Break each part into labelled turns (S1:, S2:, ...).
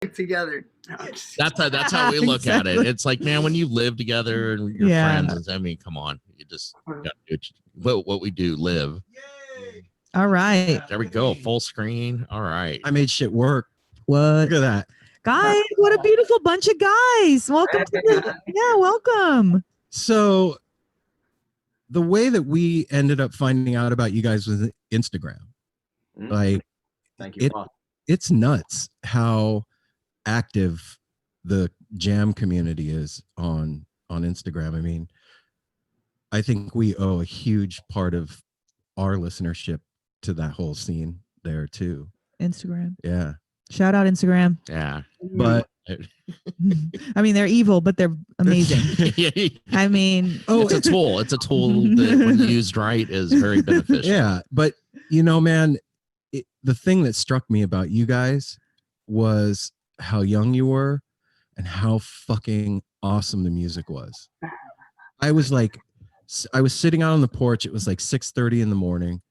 S1: together.
S2: That's how we look at it. It's like, man, when you live together and you're friends, and I mean, come on, you just got to do what we do, live.
S3: Yay! All right,
S2: there we go, full screen. All right,
S4: I made shit work.
S3: What?
S4: Look at that,
S3: guys! What a beautiful bunch of guys. Welcome to welcome.
S4: So, the way that we ended up finding out about you guys was Instagram. Like,
S5: thank you.
S4: It's nuts how active the jam community is on Instagram. I mean, I think we owe a huge part of our listenership to that whole scene there too.
S3: Instagram.
S4: Yeah.
S3: Shout out Instagram.
S2: Yeah.
S4: But
S3: I mean, they're evil, but they're amazing. I mean,
S2: it's a tool. It's a tool that when used right is very beneficial.
S4: Yeah. But you know, man, the thing that struck me about you guys was how young you were and how fucking awesome the music was. I was sitting out on the porch. It was like 6:30 in the morning,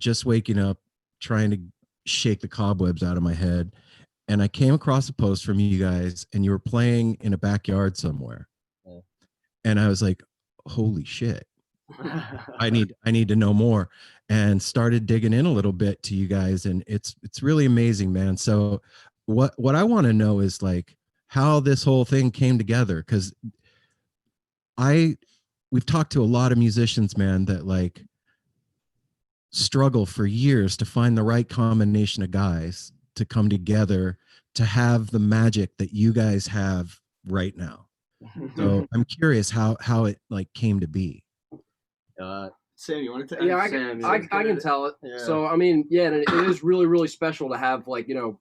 S4: just waking up, trying to shake the cobwebs out of my head. And I came across a post from you guys, and you were playing in a backyard somewhere. And I was like, holy shit. I need to know more, and started digging in a little bit to you guys. And it's really amazing, man. So what I want to know is like how this whole thing came together. 'Cause we've talked to a lot of musicians, man, that like struggle for years to find the right combination of guys to come together to have the magic that you guys have right now. So I'm curious how it like came to be.
S1: Sam, you want to tell?
S6: Yeah, I can tell it. Yeah. So I mean, yeah, it is really, really special to have like, you know,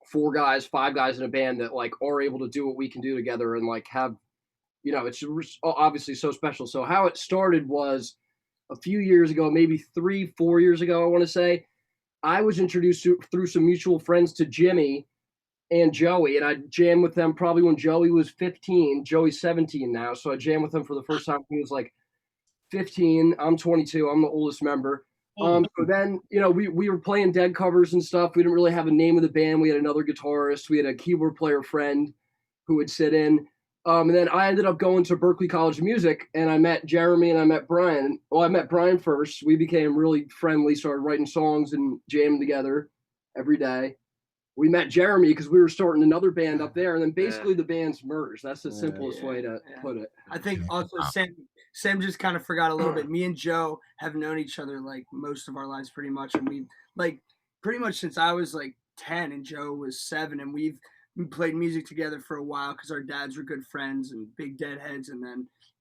S6: 4 guys, 5 guys in a band that like are able to do what we can do together and like have, you know, it's obviously so special. So how it started was a few years ago, maybe 3-4 years ago, I want to say. I was introduced through some mutual friends to Jimmy and Joey, and I jammed with them probably when Joey was 15. Joey's 17 now, so I jammed with him for the first time when he was like 15. I'm 22. I'm the oldest member. So then, you know, we were playing Dead covers and stuff. We didn't really have a name of the band. We had another guitarist. We had a keyboard player friend who would sit in. And then I ended up going to Berklee College of Music, and I met Jeremy and I met Brian. Well, I met Brian first. We became really friendly, started writing songs and jamming together every day. We met Jeremy because we were starting another band up there, and then basically the bands merged. That's the simplest way to put it.
S1: I think also Sam just kind of forgot a little bit. Me and Joe have known each other like most of our lives pretty much, and we like pretty much since I was like 10 and Joe was 7, and we played music together for a while because our dads were good friends and big Deadheads, and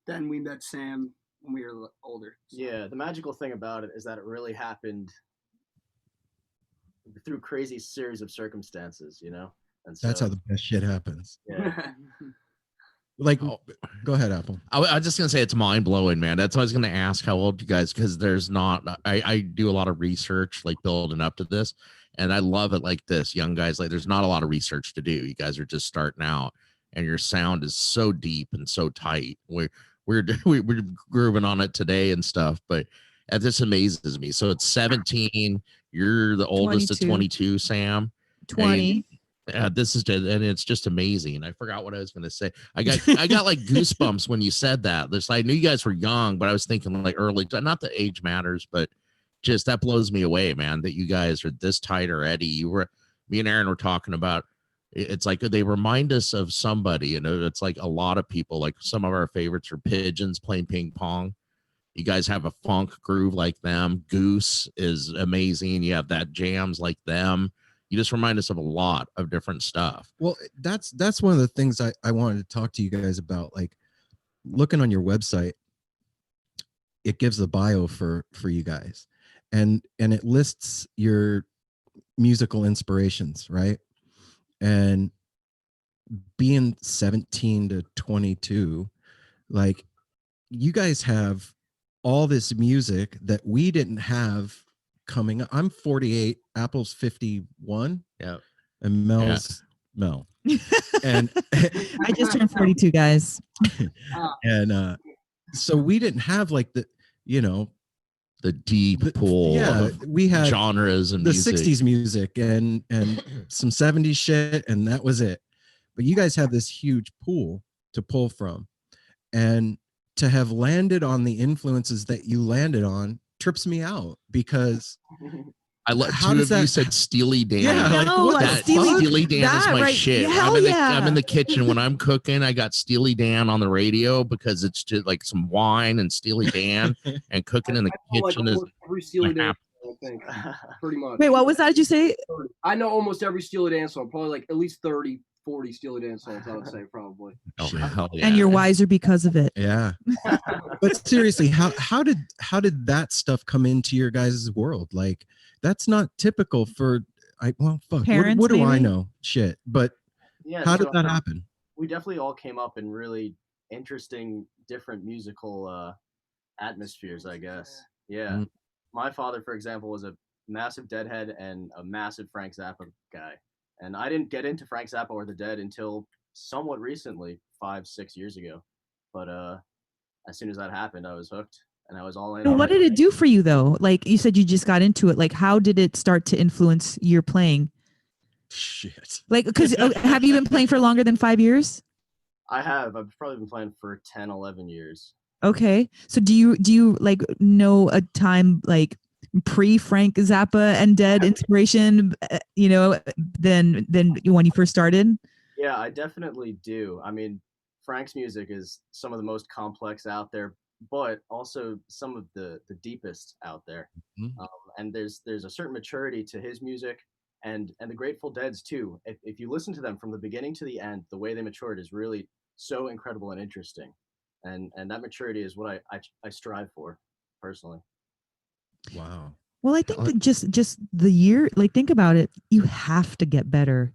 S1: then we met Sam when we were older.
S5: So. Yeah, the magical thing about it is that it really happened through crazy series of circumstances, you know? And so,
S4: that's how the best shit happens.
S5: Yeah.
S4: Like, go ahead, Apple.
S2: I was just gonna say it's mind blowing, man. That's why I was gonna ask how old you guys, because there's not. I do a lot of research, like building up to this, and I love it like this. Young guys, like there's not a lot of research to do. You guys are just starting out, and your sound is so deep and so tight. We're grooving on it today and stuff, but this amazes me. So it's 17. You're the oldest at 22, Sam.
S3: 20.
S2: This is just, and it's just amazing. I forgot what I was going to say. I got like goosebumps when you said that. I knew you guys were young, but I was thinking like early. Not that age matters, but just that blows me away, man. That you guys are this tight already. Me and Aaron were talking about. It's like they remind us of somebody, and it's like a lot of people. Like some of our favorites are Pigeons playing ping pong. You guys have a funk groove like them. Goose is amazing. You have that jams like them. You just remind us of a lot of different stuff.
S4: Well, that's one of the things I wanted to talk to you guys about. Like looking on your website, it gives the bio for you guys, and it lists your musical inspirations, right? And being 17 to 22, like you guys have all this music that we didn't have coming up. I'm 48, Apple's 51.
S2: Yeah.
S4: And Mel. And
S3: I just turned 42, guys.
S4: And so we didn't have like the
S2: the deep pool of
S4: we had
S2: genres and
S4: the
S2: music.
S4: 60s music and some 70s shit, and that was it. But you guys have this huge pool to pull from, and to have landed on the influences that you landed on trips me out, because
S2: I love
S4: how
S2: two
S4: does
S2: of you
S4: that-
S2: said Steely Dan.
S4: Yeah,
S3: I
S4: like,
S3: know,
S4: what the
S3: like,
S4: fuck?
S2: Steely Dan is
S3: that,
S2: my
S3: right?
S2: shit.
S3: Hell
S2: I'm in the
S3: yeah.
S2: kitchen when I'm cooking. I got Steely Dan on the radio because it's just like some wine and Steely Dan, and cooking in the kitchen is
S6: every Steely Dan
S2: happy.
S6: song, I think, pretty much.
S3: Wait, what was that? Did you say?
S6: I know almost every Steely Dan song, probably like at least 30, 40 Steely Dan songs, I would say, probably.
S2: Oh,
S4: Shit.
S2: hell yeah.
S3: And you're wiser because of it.
S4: Yeah. But seriously, how did that stuff come into your guys' world? Like, that's not typical for fuck.
S3: Parents,
S4: What do I
S3: maybe?
S4: know? Shit. But
S5: Yeah,
S4: how
S5: so
S4: did that happen?
S5: we definitely all came up in really interesting, different musical atmospheres, I guess. Yeah.
S4: Mm.
S5: My father, for example, was a massive Deadhead and a massive Frank Zappa guy. And I didn't get into Frank Zappa or the Dead until somewhat recently, 5-6 years ago. But as soon as that happened, I was hooked, and I was all in.
S3: Well,
S5: on
S3: what did it do for you though? Like you said, you just got into it. Like, how did it start to influence your playing?
S4: Shit.
S3: Like, because have you been playing for longer than 5 years?
S5: I have. I've probably been playing for 10, 11 years.
S3: Okay. So do you like know a time like pre Frank Zappa and Dead inspiration, than when you first started?
S5: Yeah, I definitely do. I mean, Frank's music is some of the most complex out there, but also some of the deepest out there.
S4: Mhm.
S5: And there's a certain maturity to his music, and the Grateful Dead's too. If you listen to them from the beginning to the end, the way they matured is really so incredible and interesting. And that maturity is what I strive for personally.
S4: Wow.
S3: Well, I think that just the year, like think about it, you have to get better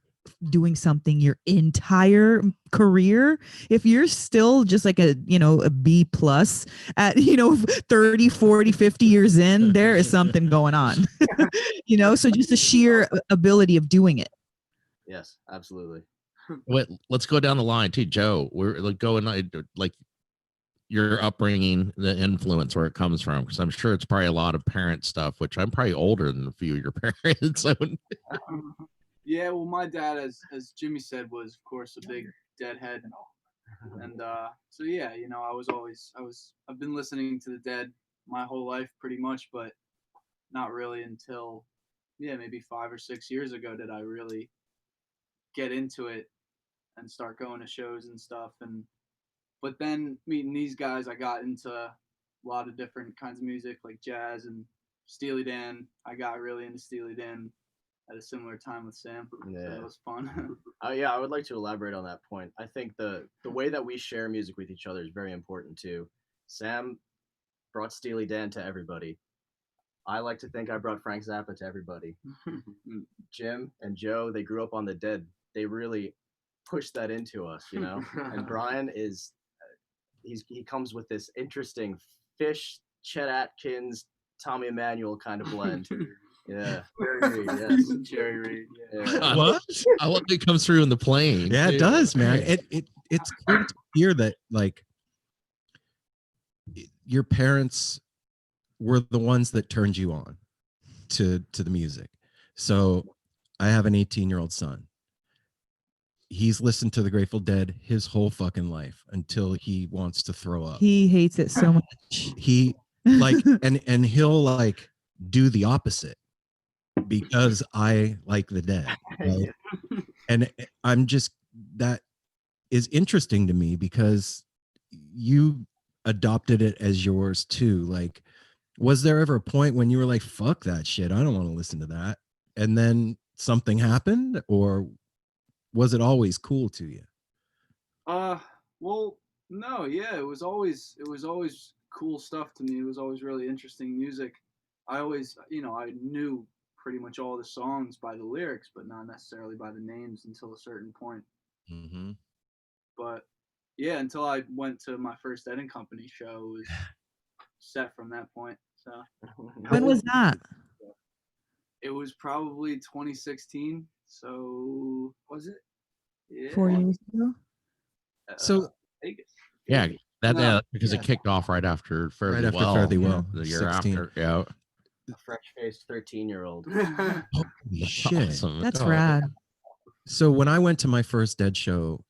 S3: doing something your entire career. If you're still just like a B plus at 30, 40, 50 years in, there is something going on. So just the sheer ability of doing it.
S5: Yes, absolutely.
S2: Wait, let's go down the line too, Joe. We're like going like your upbringing, the influence where it comes from, because I'm sure it's probably a lot of parent stuff, which I'm probably older than a few of your parents.
S1: Yeah, well, my dad, as Jimmy said, was of course a big Deadhead, and so yeah, I've been listening to the Dead my whole life pretty much, but not really until maybe 5 or 6 years ago did I really get into it and start going to shows and stuff. But then meeting these guys, I got into a lot of different kinds of music like jazz and Steely Dan. I got really into Steely Dan at a similar time with Sam.
S5: Yeah.
S1: So it was fun.
S5: Yeah, I would like to elaborate on that point. I think the way that we share music with each other is very important too. Sam brought Steely Dan to everybody. I like to think I brought Frank Zappa to everybody. Jim and Joe, they grew up on the Dead. They really pushed that into us, And Brian is, he comes with this interesting Fish, Chet Atkins, Tommy Emmanuel kind of blend. Yeah. Jerry Reed, yes.
S1: Jerry Reed.
S5: Yeah.
S4: What?
S2: I love it comes through in the plane.
S4: Yeah, it
S2: too.
S4: does, man. It's cool to hear that, like, your parents were the ones that turned you on to the music. So I have an 18-year-old son. He's listened to the Grateful Dead his whole fucking life until he wants to throw up.
S3: He hates it so much.
S4: He like and he'll like do the opposite because I like the Dead. Right? And I'm just, that is interesting to me because you adopted it as yours too. Like, was there ever a point when you were like, fuck that shit, I don't want to listen to that, and then something happened, or was it always cool to you?
S1: Well, no, yeah, it was always cool stuff to me. It was always really interesting music. I always, I knew pretty much all the songs by the lyrics, but not necessarily by the names until a certain point.
S4: Mm-hmm.
S1: But yeah, until I went to my first Ed and Company show, it was set from that point. So
S3: When was that?
S1: it was probably 2016. So was it? Yeah.
S3: 4 years ago.
S4: So
S1: Vegas.
S2: Yeah, That
S1: No.
S2: because it kicked off right after Fare Thee
S4: Right after
S2: Well.
S4: Fare Thee Well,
S2: The year
S4: 16.
S2: after. Yeah.
S5: A fresh-faced 13-year-old.
S4: Holy shit.
S2: Awesome.
S3: That's
S2: Oh,
S3: rad.
S4: So when I went to my first Dead show,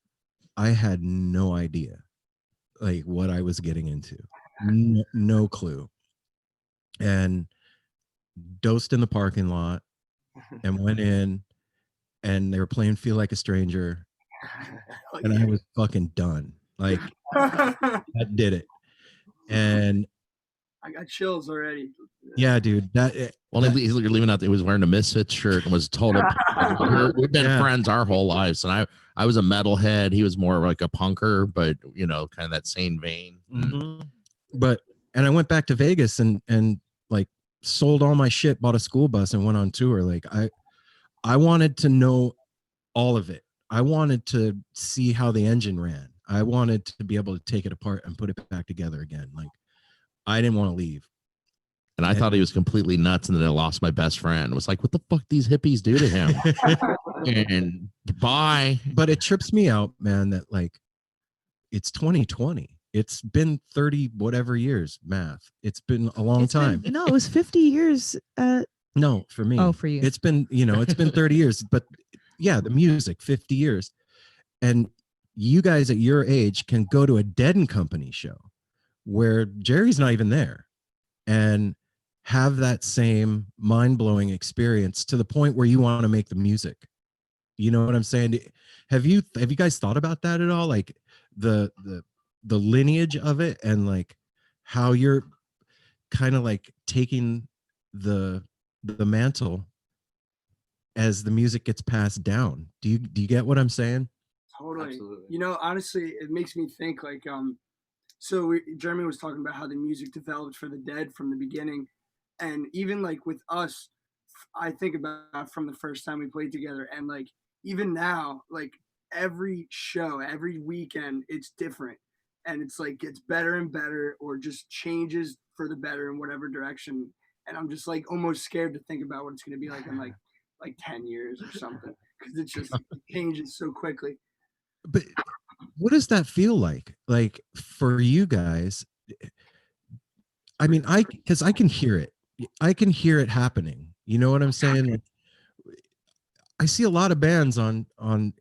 S4: I had no idea like what I was getting into. No clue. And dosed in the parking lot and went in and they were playing Feel Like a Stranger and I was fucking done. Like I did it. And
S1: I got chills already.
S4: yeah, dude,
S2: Well, you're leaving out. He was wearing a Misfits shirt and was total. We've been friends our whole lives, and I was a metalhead. He was more like a punker, but kind of that same vein.
S4: Mhm. But and I went back to Vegas and like sold all my shit, bought a school bus, and went on tour. Like I wanted to know all of it. I wanted to see how the engine ran. I wanted to be able to take it apart and put it back together again. Like I didn't want to leave.
S2: And I thought he was completely nuts, and then I lost my best friend. It was like, what the fuck these hippies do to him? And bye.
S4: But it trips me out, man, that like it's 2020. It's been 30 whatever years, math. It's been a long time.
S3: No, it was 50 years.
S4: No, for me.
S3: Oh, for you.
S4: It's been, it's been 30 years. But yeah, the music, 50 years. And you guys at your age can go to a Dead and Company show where Jerry's not even there and have that same mind-blowing experience to the point where you want to make the music. You know what I'm saying? Have you guys thought about that at all? Like the lineage of it and like how you're kind of like taking the mantle as the music gets passed down. Do you get what I'm saying?
S1: Totally.
S5: Absolutely.
S1: Honestly, it makes me think like Jeremy was talking about how the music developed for the Dead from the beginning, and even like with us, I think about from the first time we played together, and like even now, like every show, every weekend, it's different, and it's like gets better and better, or just changes for the better in whatever direction. And I'm just like almost scared to think about what it's going to be like in like 10 years or something, because it just changes so quickly.
S4: But what does that feel like? Like for you guys? I mean, because I can hear it. I can hear it happening. You know what I'm saying? Like, I see a lot of bands on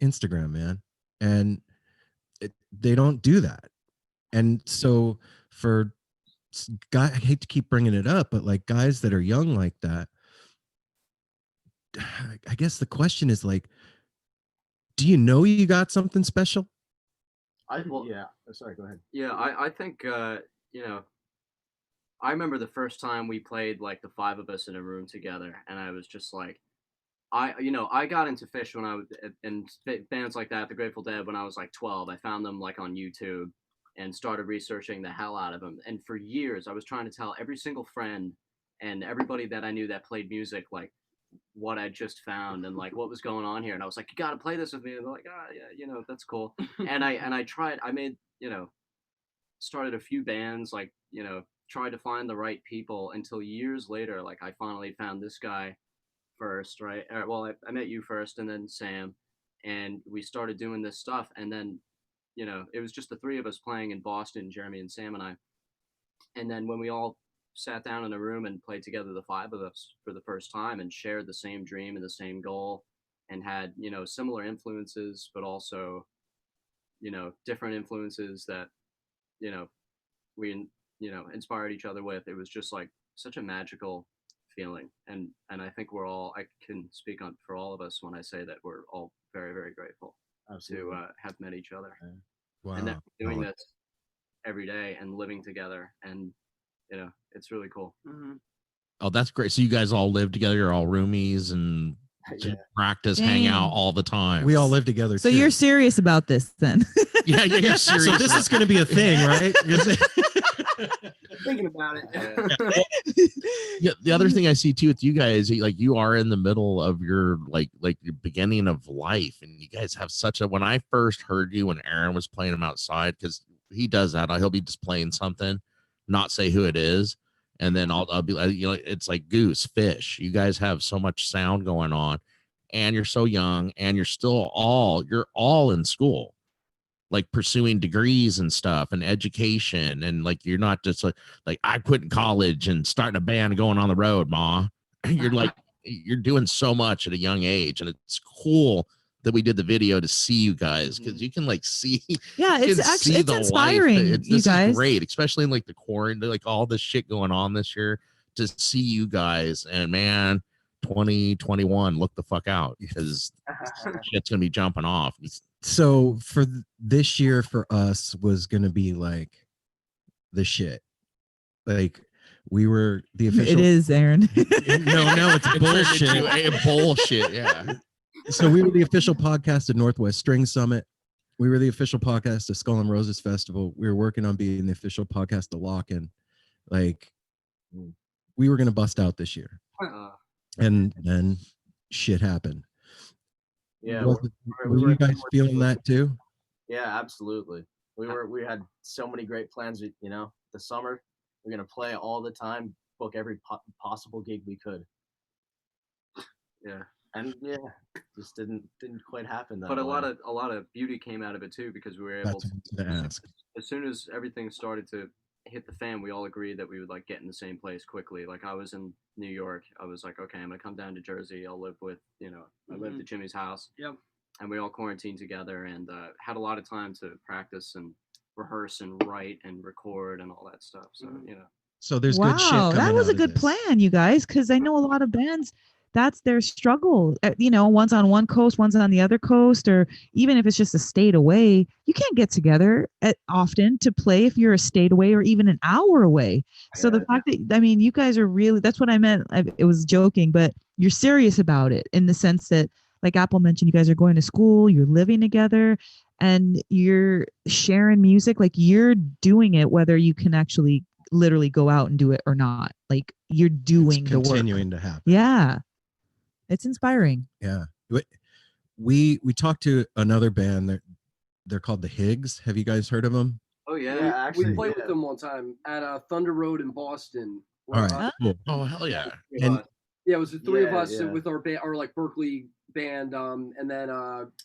S4: Instagram, man, and they don't do that. And so for guys, I hate to keep bringing it up, but like guys that are young like that, I guess the question is like, do you know you got something special?
S5: Yeah. Sorry, go ahead.
S7: Yeah, I think I remember the first time we played like the five of us in a room together, and I was just like, I got into Fish when I was and bands like that, the Grateful Dead, when I was like 12. I found them like on YouTube and started researching the hell out of them. And for years, I was trying to tell every single friend and everybody that I knew that played music like what I just found and like what was going on here. And I was like, you got to play this with me. And they're like, yeah, that's cool. And I tried. I made started a few bands, like tried to find the right people until years later, like I finally found this guy first, right? Well, I met you first, and then Sam, and we started doing this stuff, and then it was just the three of us playing in Boston, Jeremy and Sam and I. And then when we all sat down in a room and played together, the five of us, for the first time, and shared the same dream and the same goal, and had similar influences, but also different influences that we inspired each other with. It was just like such a magical feeling, and I think I can speak on for all of us when I say that we're all very, very grateful
S5: Absolutely.
S7: to have met each other.
S4: Wow.
S7: And then doing this every day and living together, and it's really cool.
S1: Mm-hmm.
S2: Oh, that's great. So you guys all live together, you're all roomies and
S5: Yeah.
S2: practice, hang
S3: Dang.
S2: out all the time.
S4: We all live together.
S3: So
S4: too.
S3: you're serious about this then?
S2: yeah, you're serious.
S4: So this is going to be a thing, right?
S1: Thinking about it.
S2: Yeah, the other thing I see too with you guys, like you are in the middle of your like your beginning of life, and you guys have such a. When I first heard you, when Aaron was playing him outside, because he does that, he'll be just playing something, not say who it is, and then I'll be like, it's like Goose, Fish. You guys have so much sound going on, and you're so young, and you're all in school. like pursuing degrees and stuff and education, and like you're not just like I quit college and starting a band and going on the road, ma. You're like you're doing so much at a young age, and it's cool that we did the video to see you guys, because you can like see,
S3: Yeah,
S2: you
S3: it's
S2: can
S3: actually
S2: see
S3: it's
S2: the
S3: inspiring.
S2: life.
S3: You
S2: This
S3: guys,
S2: is great, especially in like the quarantine, like all this shit going on this year. To see you guys, and man, 2021, look the fuck out, because shit's gonna be jumping off.
S4: So for this year for us was gonna be like the shit. Like we were the official.
S3: it is, Aaron.
S4: No, it's bullshit.
S2: Bullshit, yeah.
S4: So we were the official podcast of Northwest String Summit. We were the official podcast of Skull and Roses Festival. We were working on being the official podcast of Lock-In. Like we were gonna bust out this year, and then shit happened.
S5: Yeah,
S4: were you guys feeling that too?
S5: Yeah, absolutely. We had so many great plans. You know, the summer we're gonna play all the time, book every possible gig we could.
S7: Yeah.
S5: And yeah, just didn't quite happen.
S7: But a lot of beauty came out of it too, because we were able
S4: to ask.
S7: As soon as everything started to hit the fan, we all agreed that we would like get in the same place quickly. Like I was in New York, I was like, okay, I'm gonna come down to Jersey. I'll live with, I lived at Jimmy's house.
S1: Yep.
S7: And we all quarantined together and had a lot of time to practice and rehearse and write and record and all that stuff. So
S4: So there's
S3: wow,
S4: good shit coming
S3: that was
S4: out
S3: a good
S4: of this.
S3: plan, you guys, because I know a lot of bands, that's their struggle. One's on one coast, one's on the other coast, or even if it's just a state away, you can't get together often to play if you're a state away or even an hour away. So the fact that, you guys are really, that's what I meant. It was joking, but you're serious about it in the sense that, like Apple mentioned, you guys are going to school, you're living together, and you're sharing music. Like you're doing it, whether you can actually literally go out and do it or not. Like you're doing the work.
S4: Continuing to happen.
S3: Yeah. It's inspiring.
S4: Yeah. We talked to another band. They're called the Higgs. Have you guys heard of them?
S6: Oh yeah,
S5: actually,
S6: we played with them one time at Thunder Road in Boston.
S4: All right. Cool.
S2: Oh hell yeah.
S4: And
S6: yeah, it was the three of us
S5: yeah.
S6: with our band, our like Berkeley band, and then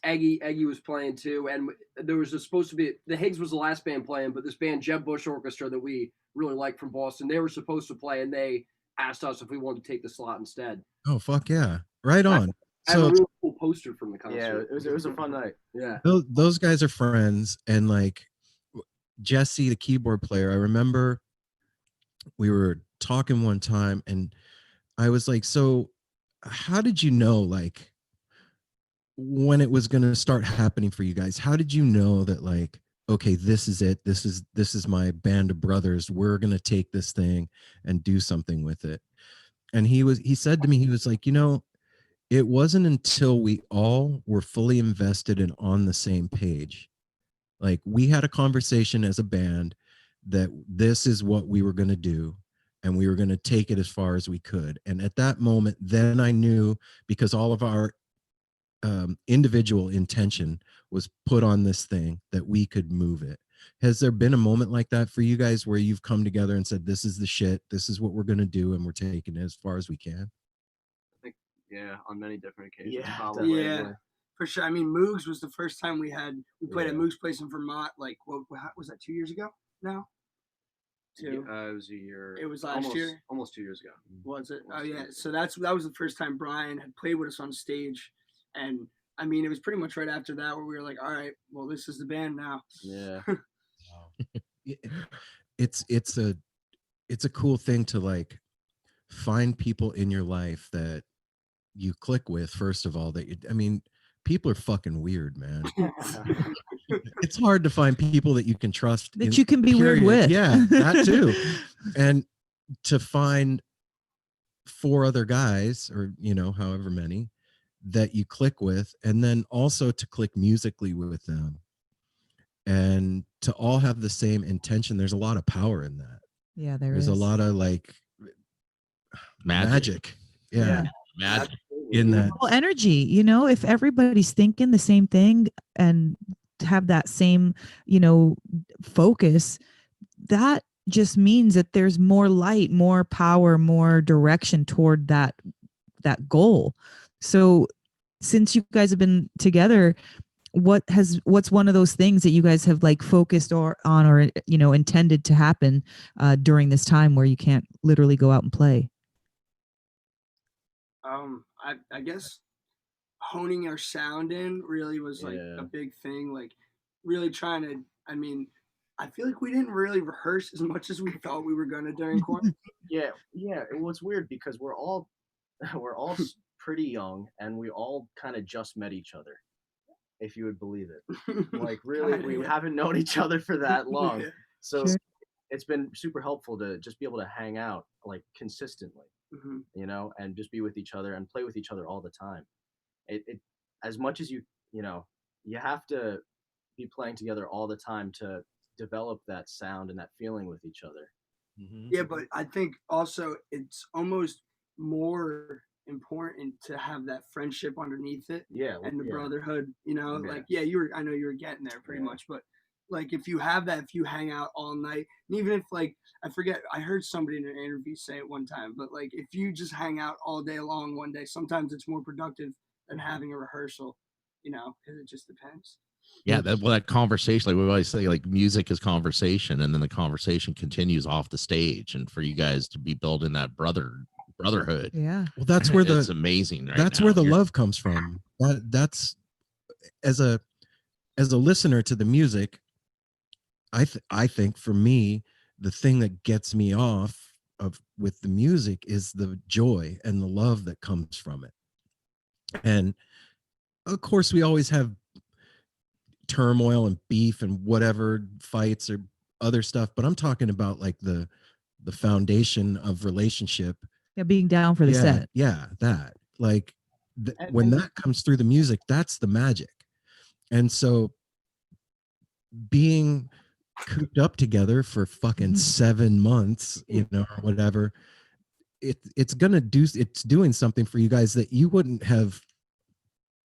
S6: Aggie was playing too, and there was supposed to be the Higgs was the last band playing, but this band Jeb Bush Orchestra that we really liked from Boston, they were supposed to play, and they asked us if we wanted to take the slot instead.
S4: oh fuck yeah, right on.
S6: I have
S4: So
S6: a really cool poster from the concert.
S5: Yeah, it was a fun night.
S6: Yeah.
S4: those guys are friends, and like Jesse, the keyboard player, I remember we were talking one time, and I was like, so how did you know, like, when it was going to start happening for you guys? How did you know that, like, okay, this is it, this is my band of brothers, we're going to take this thing and do something with it? And he said to me, he was like, it wasn't until we all were fully invested and on the same page. Like we had a conversation as a band that this is what we were going to do, and we were going to take it as far as we could. And at that moment, then I knew, because all of our individual intention was put on this thing, that we could move it. Has there been a moment like that for you guys where you've come together and said, this is the shit, this is what we're going to do, and we're taking it as far as we can?
S7: I think, on many different occasions.
S5: Yeah,
S7: probably.
S1: Yeah, for sure. I mean, Moogs was the first time we played at Moogs Place in Vermont. Like, what was that? 2 years ago? No.
S7: It was a year.
S1: It was last year.
S7: Almost 2 years ago.
S1: Was it? Oh yeah. So that was the first time Brian had played with us on stage, and I mean, it was pretty much right after that where we were like, all right, well, this is the band now.
S5: Yeah.
S4: It's a cool thing to like find people in your life that you click with. First of all, people are fucking weird, man. It's hard to find people that you can trust,
S3: that you can be weird with.
S4: Yeah, that too. And to find 4 other guys, or however many, that you click with, and then also to click musically with them, and to all have the same intention. There's a lot of power in that.
S3: Yeah,
S4: there's a lot of like magic. Yeah.
S2: Magic
S4: in that.
S3: Well, energy, if everybody's thinking the same thing and have that same, focus, that just means that there's more light, more power, more direction toward that goal. So since you guys have been together, what's one of those things that you guys have like focused on or intended to happen during this time where you can't literally go out and play?
S1: I guess honing our sound in really was like a big thing. Like really trying to. I mean, I feel like we didn't really rehearse as much as we thought we were gonna during quarantine.
S5: Yeah. It was weird because we're all pretty young and we all kind of just met each other, if you would believe it. Like really, we haven't known each other for that long.
S1: Yeah.
S5: So
S3: Sure.
S5: it's been super helpful to just be able to hang out like consistently, and just be with each other and play with each other all the time. It as much as you have to be playing together all the time to develop that sound and that feeling with each other.
S1: Yeah, but I think also it's almost more important to have that friendship underneath it.
S5: Yeah,
S1: And the
S5: yeah.
S1: brotherhood,
S5: Yeah.
S1: like I know you were getting there pretty
S5: Yeah.
S1: much, but like if you have that, if you hang out all night, and even if like I forget, I heard somebody in an interview say it one time, but like if you just hang out all day long one day, sometimes it's more productive than having a rehearsal, because it just depends.
S2: Yeah, that conversation, like we always say, like music is conversation, and then the conversation continues off the stage. And for you guys to be building that brotherhood,
S3: Yeah.
S4: Well, that's where
S2: it's amazing. Right,
S4: that's
S2: now.
S4: where the love comes from. That's as a listener to the music. I think for me, the thing that gets me off with the music is the joy and the love that comes from it. And of course, we always have turmoil and beef and whatever fights or other stuff, but I'm talking about like the foundation of relationship.
S3: Yeah, being down for the set.
S4: Yeah, that like when that comes through the music, that's the magic. And so being cooped up together for fucking 7 months, or whatever, it's doing something for you guys that you wouldn't have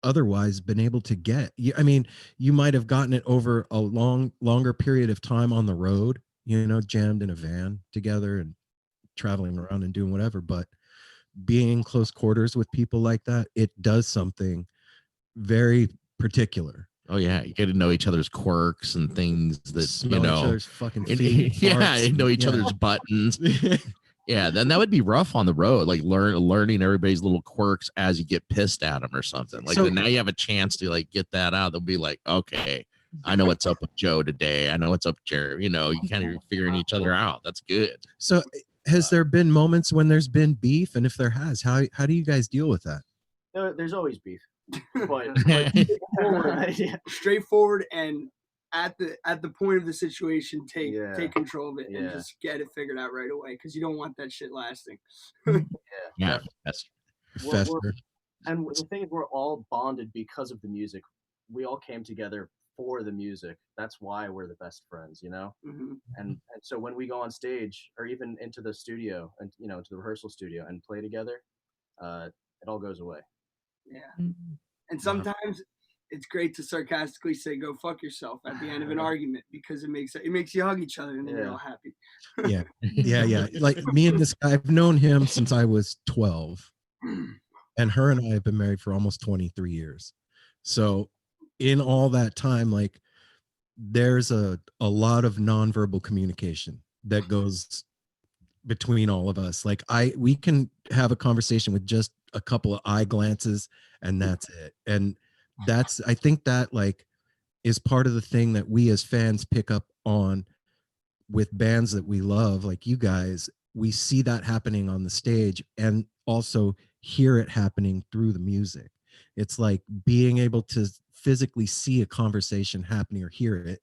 S4: otherwise been able to get. I mean, you might have gotten it over a longer period of time on the road, jammed in a van together and traveling around and doing whatever, but being in close quarters with people like that, it does something very particular.
S2: Oh yeah, you get to know each other's quirks and things that
S4: Smell each other's fucking feet.
S2: Yeah, know each other's buttons. Yeah, then that would be rough on the road, like learning everybody's little quirks as you get pissed at them or something. Like then now you have a chance to like get that out. They'll be like, okay, I know what's up with Joe today. I know what's up with Jerry. You kind of figuring each other out. That's good.
S4: So has there been moments when there's been beef? And if there has, how do you guys deal with that?
S5: There's always beef, but
S1: straightforward and at the point of the situation, take control of it and just get it figured out right away, because you don't want that shit lasting.
S2: Yeah, that's
S5: and the thing is, we're all bonded because of the music. We all came together for the music. That's why we're the best friends, and so when we go on stage or even into the studio and into the rehearsal studio and play together, it all goes away.
S1: Yeah. And sometimes it's great to sarcastically say "go fuck yourself" at the end of an argument, because it makes you hug each other and then you're all happy.
S4: Yeah. Like me and this guy, I've known him since I was 12, and her and I have been married for almost 23 years. So in all that time, like there's a lot of nonverbal communication that goes between all of us. Like we can have a conversation with just a couple of eye glances and that's it. And I think that like is part of the thing that we as fans pick up on with bands that we love, like you guys. We see that happening on the stage and also hear it happening through the music. It's like being able to physically see a conversation happening or hear it,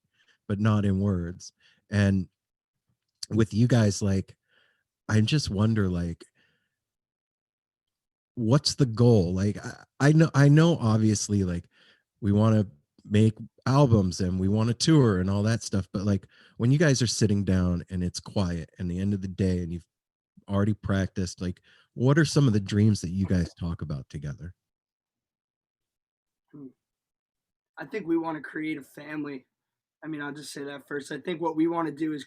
S4: but not in words. And with you guys, like, I just wonder, like, what's the goal? Like, I know obviously, like, we want to make albums and we want to tour and all that stuff, but like when you guys are sitting down and it's quiet and the end of the day and you've already practiced, like, what are some of the dreams that you guys talk about together?
S1: I think we want to create a family. I mean, I'll just say that first. I think what we want to do is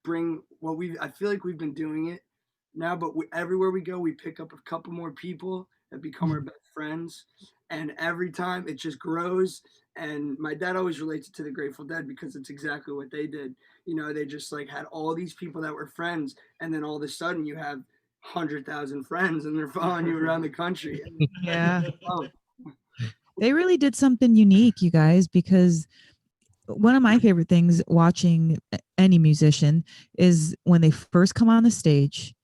S1: bring what I feel like we've been doing it now, but everywhere we go, we pick up a couple more people that become our best friends, and every time it just grows. And my dad always relates it to the Grateful Dead because it's exactly what they did. They just like had all these people that were friends, and then all of a sudden you have 100,000 friends, and they're following you around the country.
S3: Yeah. They really did something unique, you guys, because one of my favorite things watching any musician is when they first come on the stage,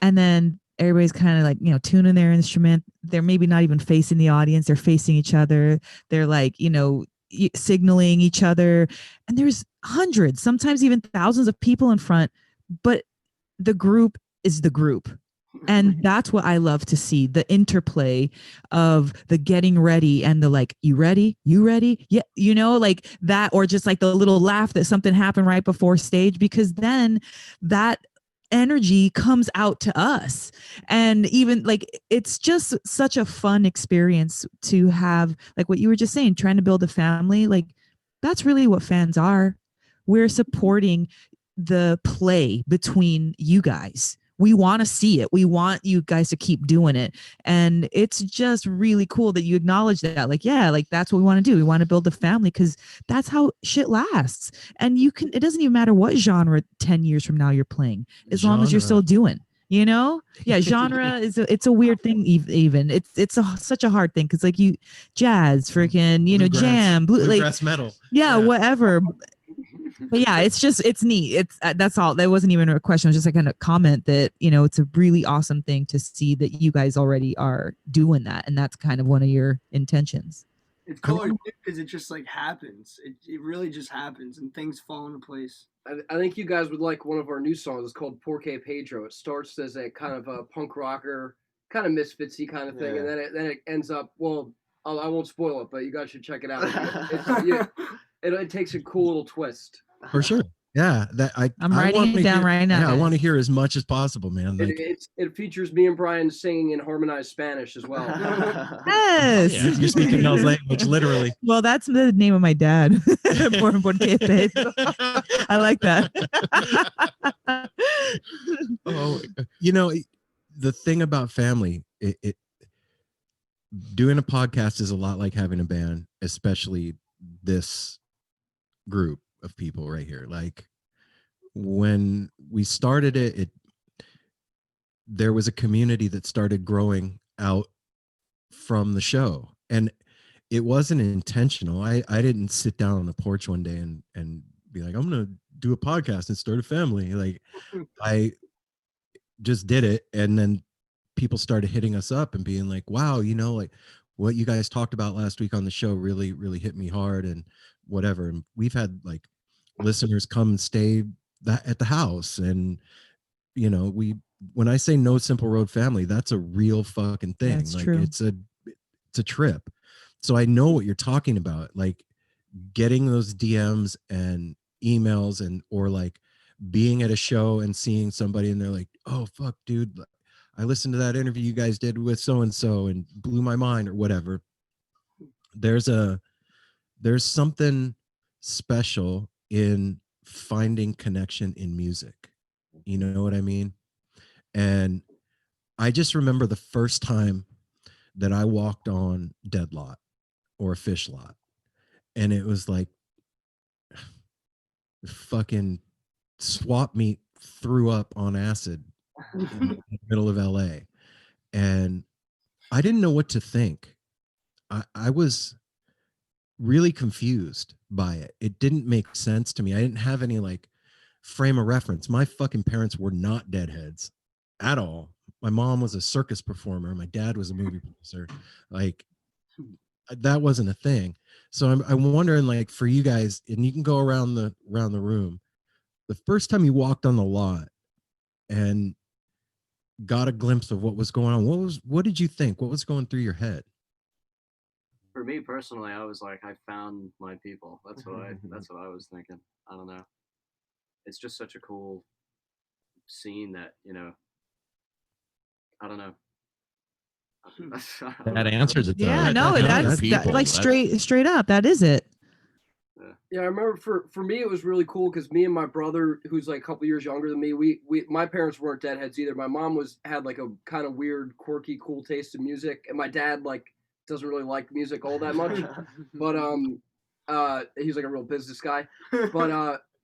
S3: and then everybody's kind of like, tuning their instrument. They're maybe not even facing the audience. They're facing each other. They're like, signaling each other. And there's hundreds, sometimes even thousands of people in front, but the group is the group. And that's what I love to see, the interplay of the getting ready and the like, you ready? Yeah. Like that, or just like the little laugh that something happened right before stage, because then that energy comes out to us. And even like, it's just such a fun experience to have, like what you were just saying, trying to build a family. Like that's really what fans are. We're supporting the play between you guys. We want to see it. We want you guys to keep doing it. And it's just really cool that you acknowledge that. Like, yeah, like that's what we want to do. We want to build a family because that's how shit lasts. And it doesn't even matter what genre 10 years from now you're playing, as long as you're still doing, Yeah, genre it's a weird thing even. It's such a hard thing because like jazz, freaking,
S4: Bluegrass,
S3: jam,
S4: bluegrass metal.
S3: Yeah, whatever. But yeah, it's neat. That's all. That wasn't even a question. It was just like kind of comment that, it's a really awesome thing to see that you guys already are doing that. And that's kind of one of your intentions.
S1: It's cool because it just like happens. It really just happens and things fall into place.
S6: I think you guys would like one of our new songs. It's called Porque Pedro. It starts as a kind of a punk rocker, kind of misfitsy kind of thing. And then it ends up, well, I won't spoil it, but you guys should check it out. It takes a cool little twist.
S4: For sure. Yeah.
S3: I'm writing it down right now.
S4: Yeah, I want to hear as much as possible, man. Like,
S6: it features me and Brian singing in harmonized Spanish as well.
S3: Yes.
S4: Yeah, you're speaking Mel's language, literally.
S3: Well, that's the name of my dad. Porque Pedro. I like that.
S4: The thing about family, doing a podcast is a lot like having a band, especially this group of people right here. Like when we started it, there was a community that started growing out from the show, and it wasn't intentional. I didn't sit down on the porch one day and be like, I'm gonna do a podcast and start a family. Like I just did it, and then people started hitting us up and being like, wow, like what you guys talked about last week on the show really, really hit me hard and whatever. And we've had like listeners come and stay at the house. And, when I say No Simple Road Family, that's a real fucking thing.
S3: That's
S4: like
S3: true.
S4: It's a trip. So I know what you're talking about, like getting those DMs and emails or like being at a show and seeing somebody and they're like, oh fuck, dude, I listened to that interview you guys did with so-and-so and blew my mind or whatever. There's something special in finding connection in music. You know what I mean? And I just remember the first time that I walked on Dead Lot or a Fish Lot, and it was like fucking swap meet threw up on acid in the middle of LA. And I didn't know what to think. I was really confused by it. It didn't make sense to me. I didn't have any like frame of reference. My fucking parents were not Deadheads at all. My mom was a circus performer. My dad was a movie producer. Like that wasn't a thing. So I'm wondering, like, for you guys, and you can go around the room. The first time you walked on the lot and got a glimpse of what was going on, what did you think? What was going through your head?
S7: For me personally, I was like, I found my people. That's what I was thinking. I don't know. It's just such a cool scene that, I don't know.
S2: That answers it.
S3: Yeah, no, that's like straight up. That is it.
S6: Yeah, I remember for me it was really cool because me and my brother, who's like a couple years younger than me, we my parents weren't deadheads either. My mom had like a kind of weird, quirky, cool taste in music, and my dad like doesn't really like music all that much. But he's like a real business guy.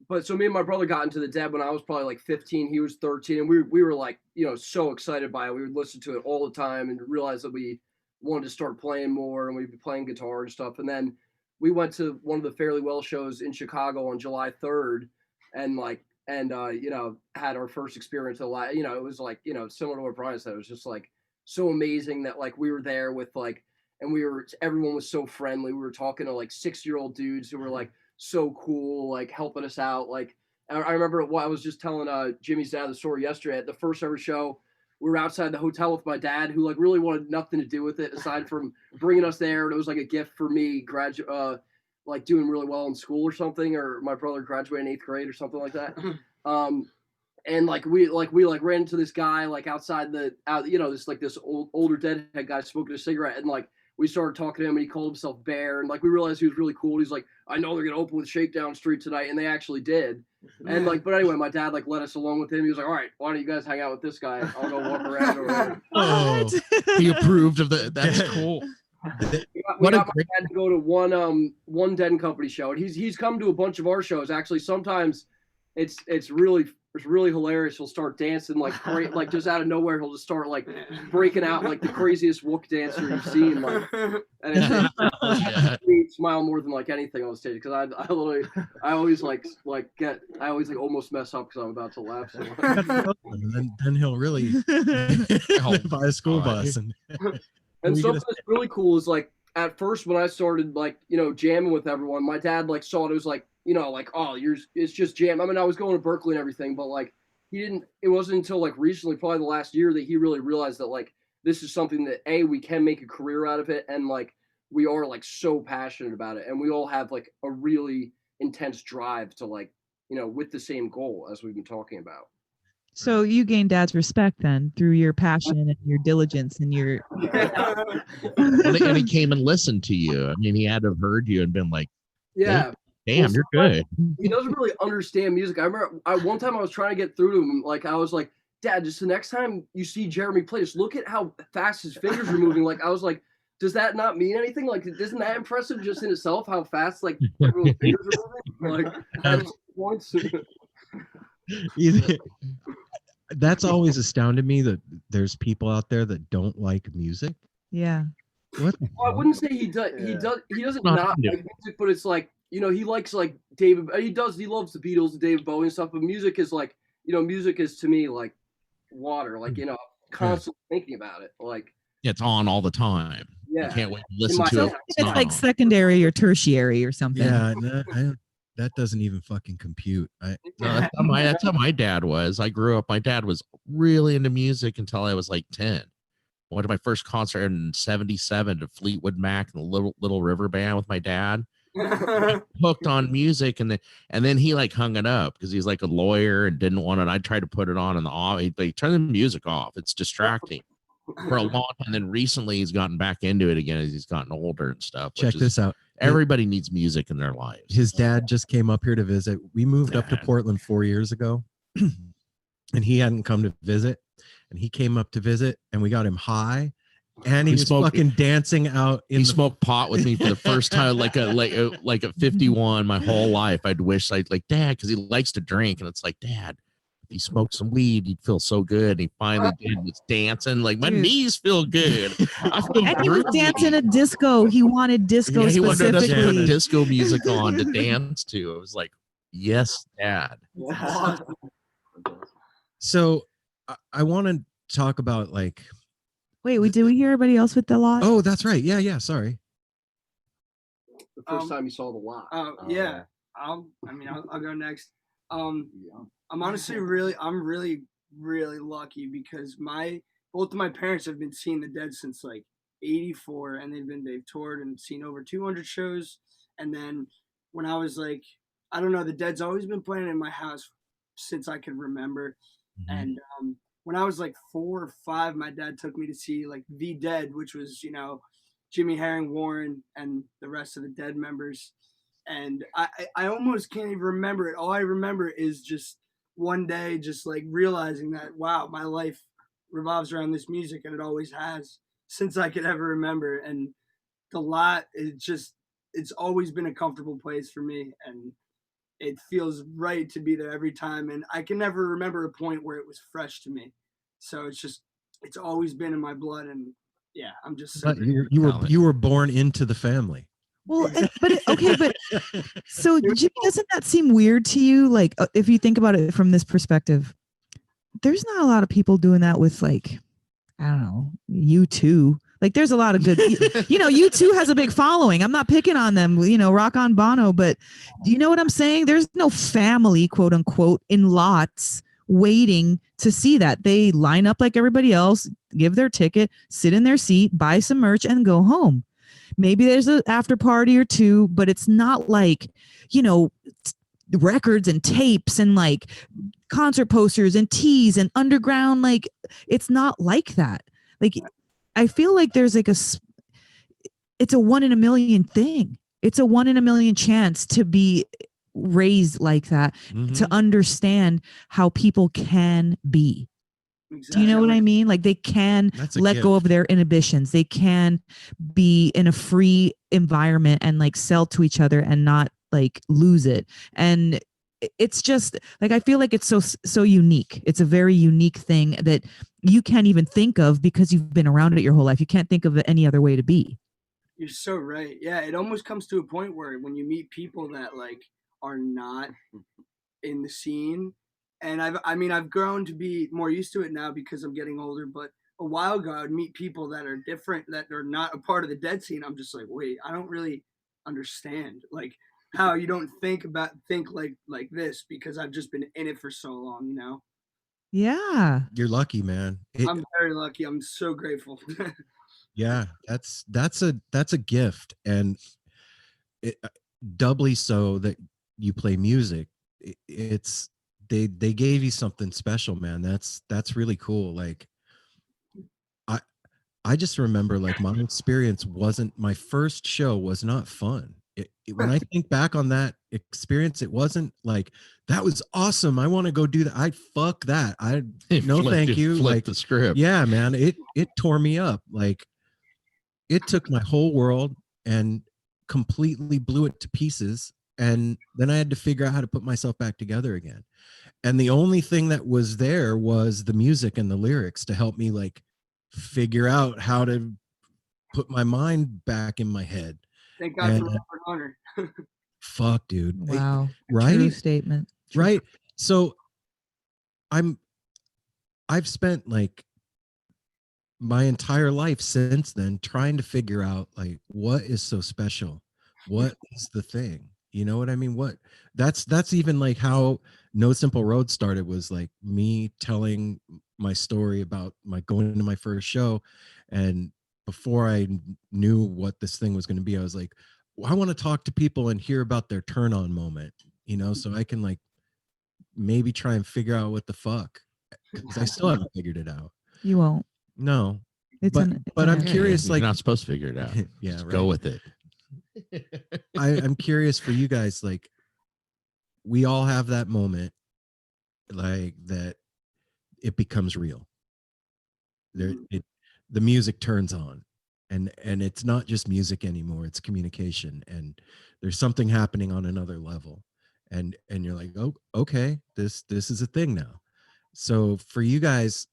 S6: But so me and my brother got into the Dead when I was probably like 15. He was 13, and we were like, you know, so excited by it. We would listen to it all the time and realize that we wanted to start playing more, and we'd be playing guitar and stuff. And then we went to one of the Fairly Well shows in Chicago on July 3rd, and you know, had our first experience of live. You know, it was like, you know, similar to what Brian said. It was just like so amazing that like we were there with like, and everyone was so friendly. We were talking to like 6-year-old dudes who were like so cool, like helping us out. Like I remember what I was just telling Jimmy's dad the story yesterday at the first ever show. We were outside the hotel with my dad, who like really wanted nothing to do with it aside from bringing us there. And it was like a gift for me, like doing really well in school or something, or my brother graduating 8th grade or something like that. And like we ran into this guy like outside you know, this older deadhead guy smoking a cigarette, and like we started talking to him, and he called himself Bear, and like we realized he was really cool. He's like, I know they're gonna open with Shakedown Street tonight, and they actually did. And like, but anyway, my dad like let us along with him. He was like, all right, why don't you guys hang out with this guy? I'll go walk around over there.
S2: Oh, he approved of the. That's cool.
S6: We got my dad to go to one Dead and Company show, and he's come to a bunch of our shows. Actually, sometimes it's really hilarious. He'll start dancing like great, like just out of nowhere. He'll just start like breaking out like the craziest wook dancer you've seen. Like, and he smile more than like anything on stage, because I always almost mess up because I'm about to laugh so much.
S4: And then he'll really buy a school bus.
S6: And something that's really cool is like at first when I started like, you know, jamming with everyone, my dad like saw it was like, you know, like, oh, it's just jam. I mean, I was going to Berkeley and everything, but like it wasn't until like recently, probably the last year, that he really realized that like this is something that we can make a career out of it, and like we are like so passionate about it, and we all have like a really intense drive to like, you know, with the same goal as we've been talking about.
S3: So you gained Dad's respect then through your passion and your diligence and your.
S2: And he came and listened to you. I mean, he had to have heard you and been like,
S6: yeah.
S2: Damn, you're good.
S6: He doesn't really understand music. I remember one time I was trying to get through to him. Like I was like, Dad, just the next time you see Jeremy play, just look at how fast his fingers are moving. Like I was like, does that not mean anything? Like, isn't that impressive just in itself? How fast like everyone's fingers are moving? Like points.
S4: That's always astounded me, that there's people out there that don't like music.
S3: Yeah.
S4: What?
S6: Well, I wouldn't say he does. Yeah. He doesn't not like music, but it's like, you know, he likes like David. He loves the Beatles and David Bowie and stuff. But music is like, you know, music is to me like water. Like, you know, constantly thinking about it. Like
S2: it's on all the time.
S6: Yeah.
S2: I can't wait to listen to it.
S3: It's like secondary or tertiary or something.
S4: Yeah. That doesn't even fucking compute.
S2: That's how my dad was. I grew up. My dad was really into music until I was like 10. I went to my first concert in '77 to Fleetwood Mac and the Little River Band with my dad. Hooked on music, and then he like hung it up because he's like a lawyer and didn't want it. I tried to put it on in the off. He turned the music off. It's distracting for a long time. And then recently he's gotten back into it again as he's gotten older and stuff.
S4: Check this out.
S2: Everybody needs music in their lives.
S4: His dad just came up here to visit. We moved up to Portland 4 years ago, and he hadn't come to visit. And he came up to visit, and we got him high, and he was fucking dancing out.
S2: He smoked pot with me for the first time, like at 51. My whole life, I'd wish I'd like Dad, because he likes to drink, and it's like, Dad, if he smoked some weed, he'd feel so good. And he finally did. Was dancing, like my knees feel good.
S3: And he was dancing at disco. He wanted disco
S2: he
S3: specifically.
S2: wanted us to put disco music on to dance to. It was like, yes, Dad.
S4: So I want to talk about like.
S3: Wait, did we hear everybody else with the lot?
S4: Oh, that's right. Yeah. Sorry.
S6: The first time you saw the lot.
S1: Yeah. I'll go next. I'm honestly really lucky because both of my parents have been seeing the Dead since like '84, and they've toured and seen over 200 shows. And then when I was like, I don't know, the Dead's always been playing in my house since I could remember. Mm-hmm. And when I was like 4 or 5, my dad took me to see like The Dead, which was, you know, Jimmy Herring, Warren, and the rest of the Dead members. and I almost can't even remember it. All I remember is just one day just like realizing that, wow, my life revolves around this music, and it always has since I could ever remember. And the lot is just, it's always been a comfortable place for me, and it feels right to be there every time. And I can never remember a point where it was fresh to me. So it's just, it's always been in my blood. And yeah, I'm just so
S4: But you were born into the family.
S3: Well, okay, but so Jimmy, doesn't that seem weird to you? Like, if you think about it from this perspective, there's not a lot of people doing that with, like, I don't know, U2. Like, there's a lot of good, U2 has a big following. I'm not picking on them, rock on Bono, but do you know what I'm saying? There's no family, quote unquote, in lots waiting to see that. They line up like everybody else, give their ticket, sit in their seat, buy some merch, and go home. Maybe there's an after party or two, but it's not like, records and tapes and like concert posters and tees and underground. Like, it's not like that. Like, I feel like there's like it's a 1 in a million thing. It's a 1 in a million chance to be raised like that, to understand how people can be. Exactly. Do you know what I mean? Like, they can let go of their inhibitions. They can be in a free environment and like sell to each other and not like lose it. And it's just like, I feel like it's so unique. It's a very unique thing that you can't even think of because you've been around it your whole life. You can't think of it any other way to be.
S1: You're so right. Yeah, it almost comes to a point where when you meet people that like are not in the scene, and I've grown to be more used to it now because I'm getting older, but a while ago I'd meet people that are different, that are not a part of the dead scene. I'm just like, wait, I don't really understand like how you don't think like this, because I've just been in it for so long,
S3: Yeah.
S4: You're lucky, man.
S1: I'm very lucky. I'm so grateful.
S4: Yeah, that's a gift, and it, doubly so that you play music. It's they gave you something special, man. That's really cool. Like, I just remember, like, my experience wasn't, my first show was not fun. When I think back on that experience, it wasn't like, that was awesome, I want to go do that. I fuck that. No, thank you. Like,
S2: the script.
S4: Yeah, man, it tore me up. Like, it took my whole world and completely blew it to pieces. And then I had to figure out how to put myself back together again. And the only thing that was there was the music and the lyrics to help me like figure out how to put my mind back in my head.
S1: Thank God for Robert Hunter.
S4: Fuck, dude.
S3: Wow.
S4: Right?
S3: True statement.
S4: Right. So I've spent like my entire life since then trying to figure out like, what is so special? What is the thing? You know what I mean? That's even like how No Simple Road started, was like me telling my story about my going into my first show. And before I knew what this thing was going to be, I was like, well, I want to talk to people and hear about their turn on moment, so I can like maybe try and figure out what the fuck, because I still haven't figured it out.
S3: You won't.
S4: No. But I'm curious, like,
S2: you're not supposed to figure it out.
S4: Yeah,
S2: just
S4: right.
S2: go with it.
S4: I'm curious for you guys, like, we all have that moment, like, that it becomes real. The music turns on, and it's not just music anymore, it's communication, and there's something happening on another level, and you're like, oh, okay, this is a thing now. So for you guys,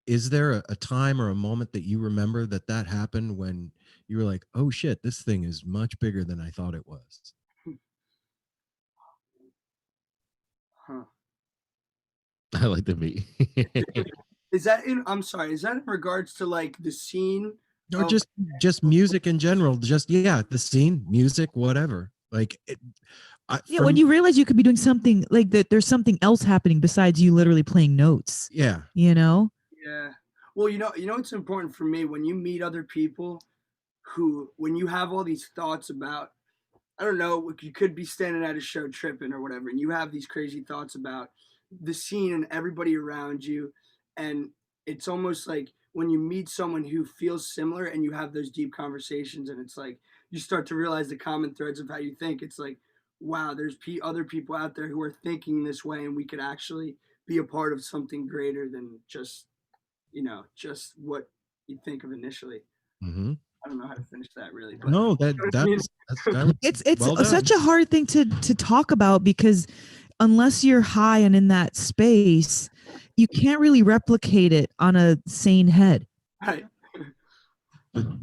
S4: is there a time or a moment that you remember that happened, when you were like, oh shit, this thing is much bigger than I thought it was?
S1: Huh.
S2: I like the beat.
S1: Is that I'm sorry, is that in regards to like the scene?
S4: Or just music in general? Just, yeah, the scene, music, whatever. Like,
S3: when you realize you could be doing something like that, there's something else happening besides you literally playing notes.
S4: Yeah.
S1: Yeah. Well, it's important for me when you meet other people when you have all these thoughts about, I don't know, you could be standing at a show tripping or whatever, and you have these crazy thoughts about the scene and everybody around you. And it's almost like when you meet someone who feels similar and you have those deep conversations, and it's like you start to realize the common threads of how you think. It's like, wow, there's other people out there who are thinking this way, and we could actually be a part of something greater than just, just what you think of initially.
S4: Mm-hmm.
S1: I don't know how to finish that really, but
S4: No, that was
S3: It's
S4: well done.
S3: such a hard thing to talk about, because unless you're high and in that space, you can't really replicate it on a sane head.
S1: right.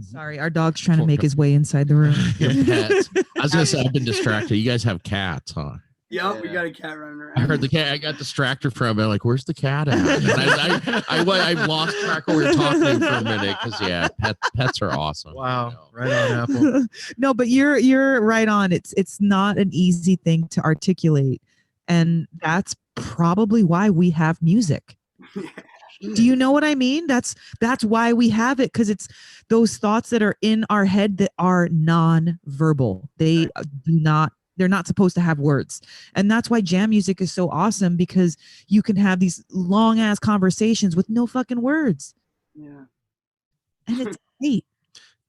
S3: Sorry, our dog's trying to make his way inside the room.
S2: Your pets. I was gonna say I've been distracted. You guys have cats, huh?
S1: Yep, we got a cat running around.
S2: I heard the cat. I got distracted from it. Like, where's the cat at? And I lost track of what we were talking for a minute because pets are awesome.
S4: Wow,
S2: you know.
S4: right on, Apple.
S3: No, but you're right on. It's not an easy thing to articulate, and that's probably why we have music. Do you know what I mean? That's why we have it, because it's those thoughts that are in our head that are non-verbal. They're not supposed to have words. And that's why jam music is so awesome, because you can have these long ass conversations with no fucking words.
S1: Yeah.
S3: And it's great.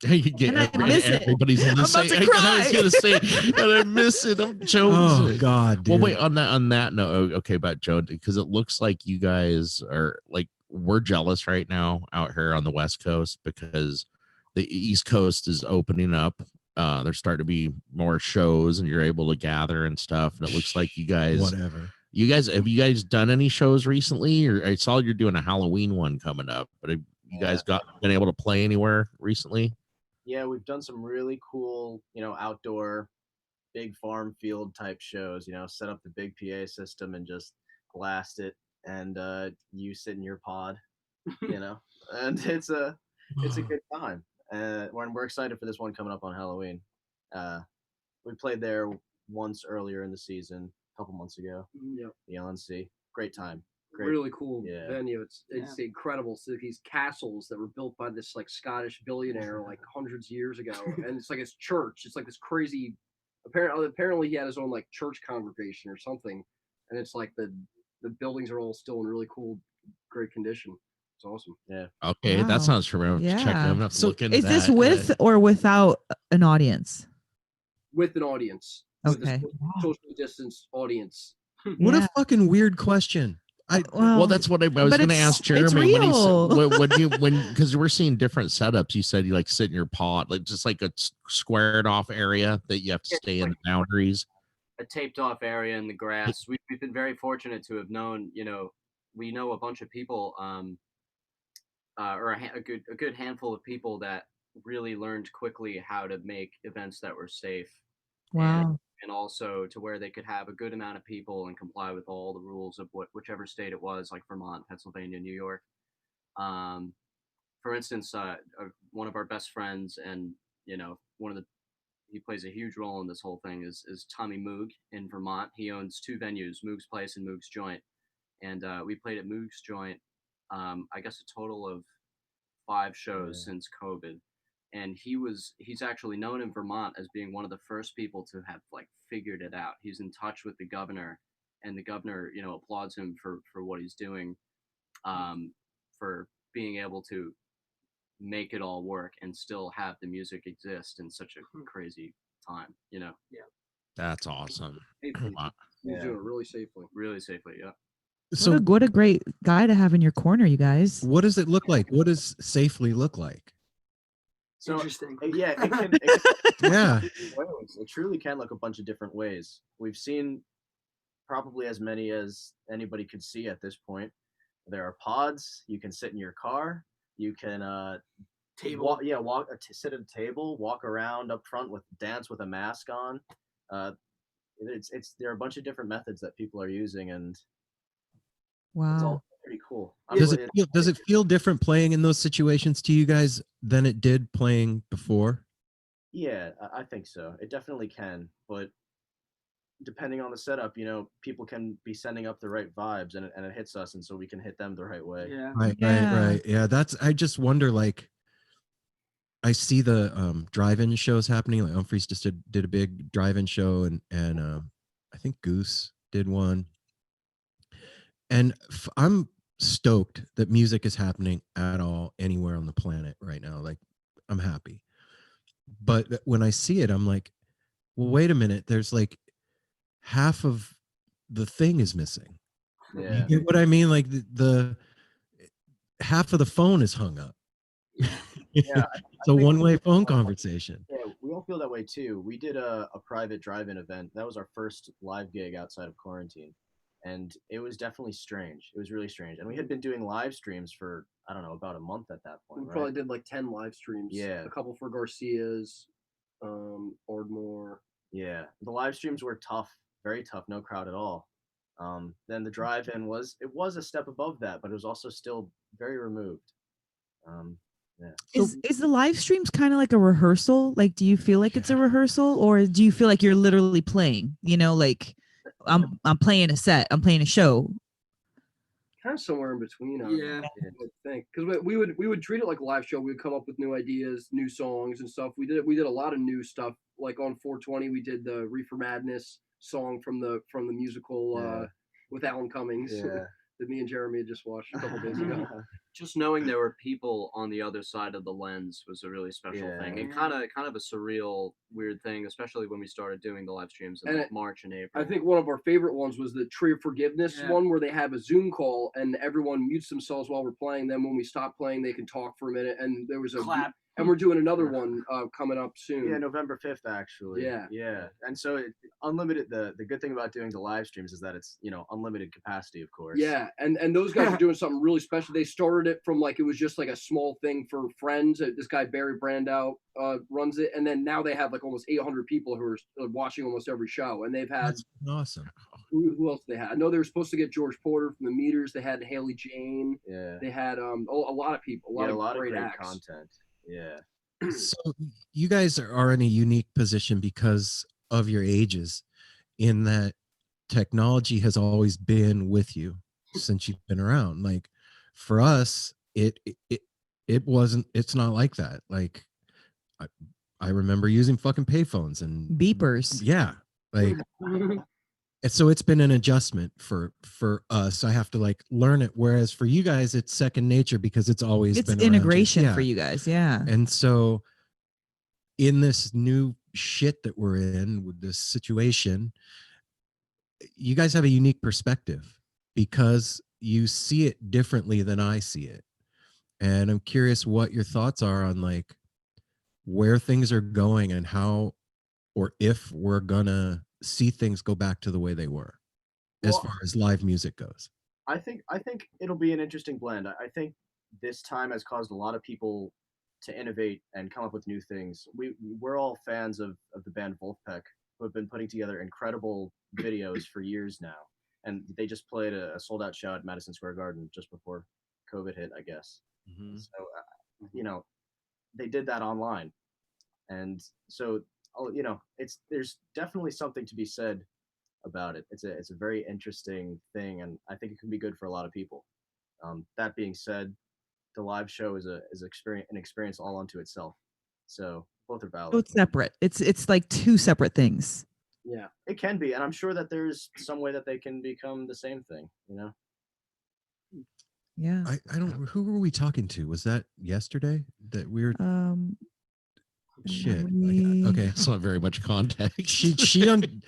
S2: And
S3: I miss it.
S2: Everybody's in the
S3: I'm about
S2: same.
S3: to cry.
S2: I was gonna say, and I miss it. I'm joking.
S4: Oh God, dude.
S2: Well, wait, on that note, okay, about Joe, because it looks like you guys are like, we're jealous right now out here on the West Coast, because the East Coast is opening up. There's starting to be more shows, and you're able to gather and stuff. And it looks like you guys,
S4: whatever.
S2: Have you guys done any shows recently? Or I saw you're doing a Halloween one coming up, but have you guys been able to play anywhere recently?
S5: Yeah, we've done some really cool, outdoor, big farm field type shows. Set up the big PA system and just blast it, and you sit in your pod, and it's a good time. We're excited for this one coming up on Halloween. We played there once earlier in the season, a couple months ago.
S6: Yep.
S5: The LNC, great time. Great.
S6: Really cool
S5: Yeah.
S6: venue. It's incredible. So these castles that were built by this like Scottish billionaire like hundreds of years ago, and it's like his church. It's like this crazy. Apparently, he had his own like church congregation or something, and it's like the buildings are all still in really cool, great condition. It's awesome.
S5: Yeah.
S2: Okay,
S3: Wow.
S2: that sounds familiar.
S3: Yeah.
S2: Check them out.
S4: So
S2: Look into
S3: Is this
S2: that.
S3: with or without an audience?
S6: With an audience. With
S3: Okay.
S6: a socially distanced audience.
S4: What
S3: Yeah.
S4: a fucking weird question.
S2: Well, that's what I was
S3: but
S2: going to
S3: it's-
S2: ask
S3: it's
S2: Jeremy
S3: real.
S2: because we're seeing different setups. You said you like sit in your pod, like just like a squared off area that you have to stay in the boundaries.
S7: A taped off area in the grass. We've been very fortunate to have known, we know a bunch of people, or a good handful of people that really learned quickly how to make events that were safe.
S3: Wow.
S7: And also to where they could have a good amount of people and comply with all the rules of whichever state it was, like Vermont, Pennsylvania, New York. For instance, one of our best friends, and he plays a huge role in this whole thing, is Tommy Moog in Vermont. He owns two venues, Moog's Place and Moog's Joint, and we played at Moog's Joint. I guess a total of 5 shows since COVID. And he's actually known in Vermont as being one of the first people to have like figured it out. He's in touch with the governor, and the governor, applauds him for what he's doing, for being able to make it all work and still have the music exist in such a crazy time,
S1: Yeah.
S2: That's awesome.
S6: Safely.
S2: Wow.
S6: He's doing it really safely.
S7: really safely. Yeah.
S4: So
S3: What a great guy to have in your corner, you guys.
S4: what does it look like? What does safely look like?
S5: So,
S1: Interesting.
S5: Yeah,
S4: Yeah.
S5: it truly can look a bunch of different ways. We've seen probably as many as anybody could see at this point. There are pods. You can sit in your car. You can
S1: Table.
S5: sit at a table, walk around up front dance with a mask on. There are a bunch of different methods that people are using, and it's
S3: Wow.
S5: all pretty cool.
S4: Does it feel different playing in those situations to you guys than it did playing before?
S5: Yeah, I think so. It definitely can, but depending on the setup, people can be sending up the right vibes, and it hits us, and so we can hit them the right way.
S1: Yeah.
S4: Right.
S3: Yeah.
S4: Yeah, I just wonder, like, I see the drive-in shows happening. Like Humphreys just did a big drive-in show, and I think Goose did one. And I'm stoked that music is happening at all anywhere on the planet right now. Like, I'm happy. but when I see it, I'm like, well, wait a minute. There's like half of the thing is missing.
S5: Yeah.
S4: You get what I mean? Like the half of the phone is hung up.
S5: Yeah.
S4: It's a one-way phone conversation.
S5: Yeah, we all feel that way too. We did a private drive-in event. That was our first live gig outside of quarantine. And it was definitely strange. It was really strange. And we had been doing live streams for, I don't know, about a month at that point.
S6: We
S5: right?
S6: probably did like 10 live streams.
S5: Yeah.
S6: A couple for Garcia's, Ardmore.
S5: Yeah. The live streams were tough, very tough, no crowd at all. Then the drive-in was a step above that, but it was also still very removed. Yeah.
S3: Is the live streams kind of like a rehearsal? Like, do you feel like it's a rehearsal, or do you feel like you're literally playing? You know, like I'm playing a set, I'm playing a show.
S6: Kind of somewhere in between.
S1: Yeah.
S6: I think because we would treat it like a live show. We would come up with new ideas, new songs and stuff. We did a lot of new stuff. Like on 420, we did the Reefer Madness song from the musical with Alan Cummings that me and Jeremy had just watched a couple days ago.
S7: Just knowing there were people on the other side of the lens was a really special thing, and kind of a surreal, weird thing, especially when we started doing the live streams in like March and April.
S6: I think one of our favorite ones was the Tree of Forgiveness one, where they have a Zoom call and everyone mutes themselves while we're playing. Then when we stop playing, they can talk for a minute, and there was a
S1: clap.
S6: And we're doing another one coming up soon.
S5: Yeah, November 5th, actually. Yeah. And so unlimited, the good thing about doing the live streams is that it's, unlimited capacity, of course.
S6: Yeah. And those guys are doing something really special. They started it from like, it was just like a small thing for friends. This guy, Barry Brandow, runs it. And then now they have like almost 800 people who are watching almost every show. And they've had.
S4: That's awesome.
S6: Who else they had? I know they were supposed to get George Porter from the Meters. They had Haley Jane.
S5: Yeah.
S6: They had a lot of people, a lot of great acts.
S5: Content. Yeah.
S4: So you guys are in a unique position because of your ages, in that technology has always been with you since you've been around. Like for us, it's not like that. Like I remember using fucking payphones and
S3: Beepers.
S4: Yeah. Like and so it's been an adjustment for us. I have to like learn it. Whereas for you guys, it's second nature because it's always been
S3: integration for you guys. Yeah.
S4: And so in this new shit that we're in with this situation, you guys have a unique perspective because you see it differently than I see it. And I'm curious what your thoughts are on like where things are going and how, or if we're gonna see things go back to the way they were as far as live music goes.
S5: I think it'll be an interesting blend. I think this time has caused a lot of people to innovate and come up with new things. We're all fans of the band Wolfpack, who have been putting together incredible videos for years now. And they just played a sold out show at Madison Square Garden just before COVID hit, I guess. Mm-hmm. So, they did that online. And so, there's definitely something to be said about it. It's a very interesting thing, and I think it can be good for a lot of people. That being said, the live show is an experience all unto itself. So both are valid.
S3: So it's separate. It's like two separate things.
S5: Yeah, it can be, and I'm sure that there's some way that they can become the same thing.
S3: Yeah.
S4: I don't. Who were we talking to? Was that yesterday that we were? Shit. Okay.
S2: It's not very much context.
S4: She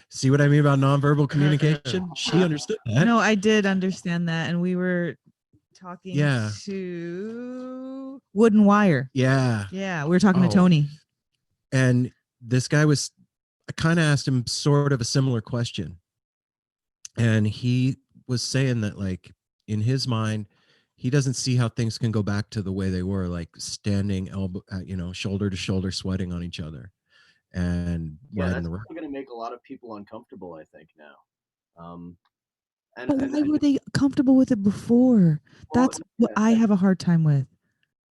S4: see what I mean about nonverbal communication? She understood that.
S3: No, I did understand that, and we were talking
S4: Yeah.
S3: to Wooden Wire.
S4: Yeah.
S3: Yeah, we were talking to Tony.
S4: And this guy I kind of asked him sort of a similar question. And he was saying that like in his mind, he doesn't see how things can go back to the way they were, like standing elbow, shoulder to shoulder, sweating on each other. And
S5: that's going to make a lot of people uncomfortable, I think, now.
S3: But why were they comfortable with it before? That's what I have a hard time with.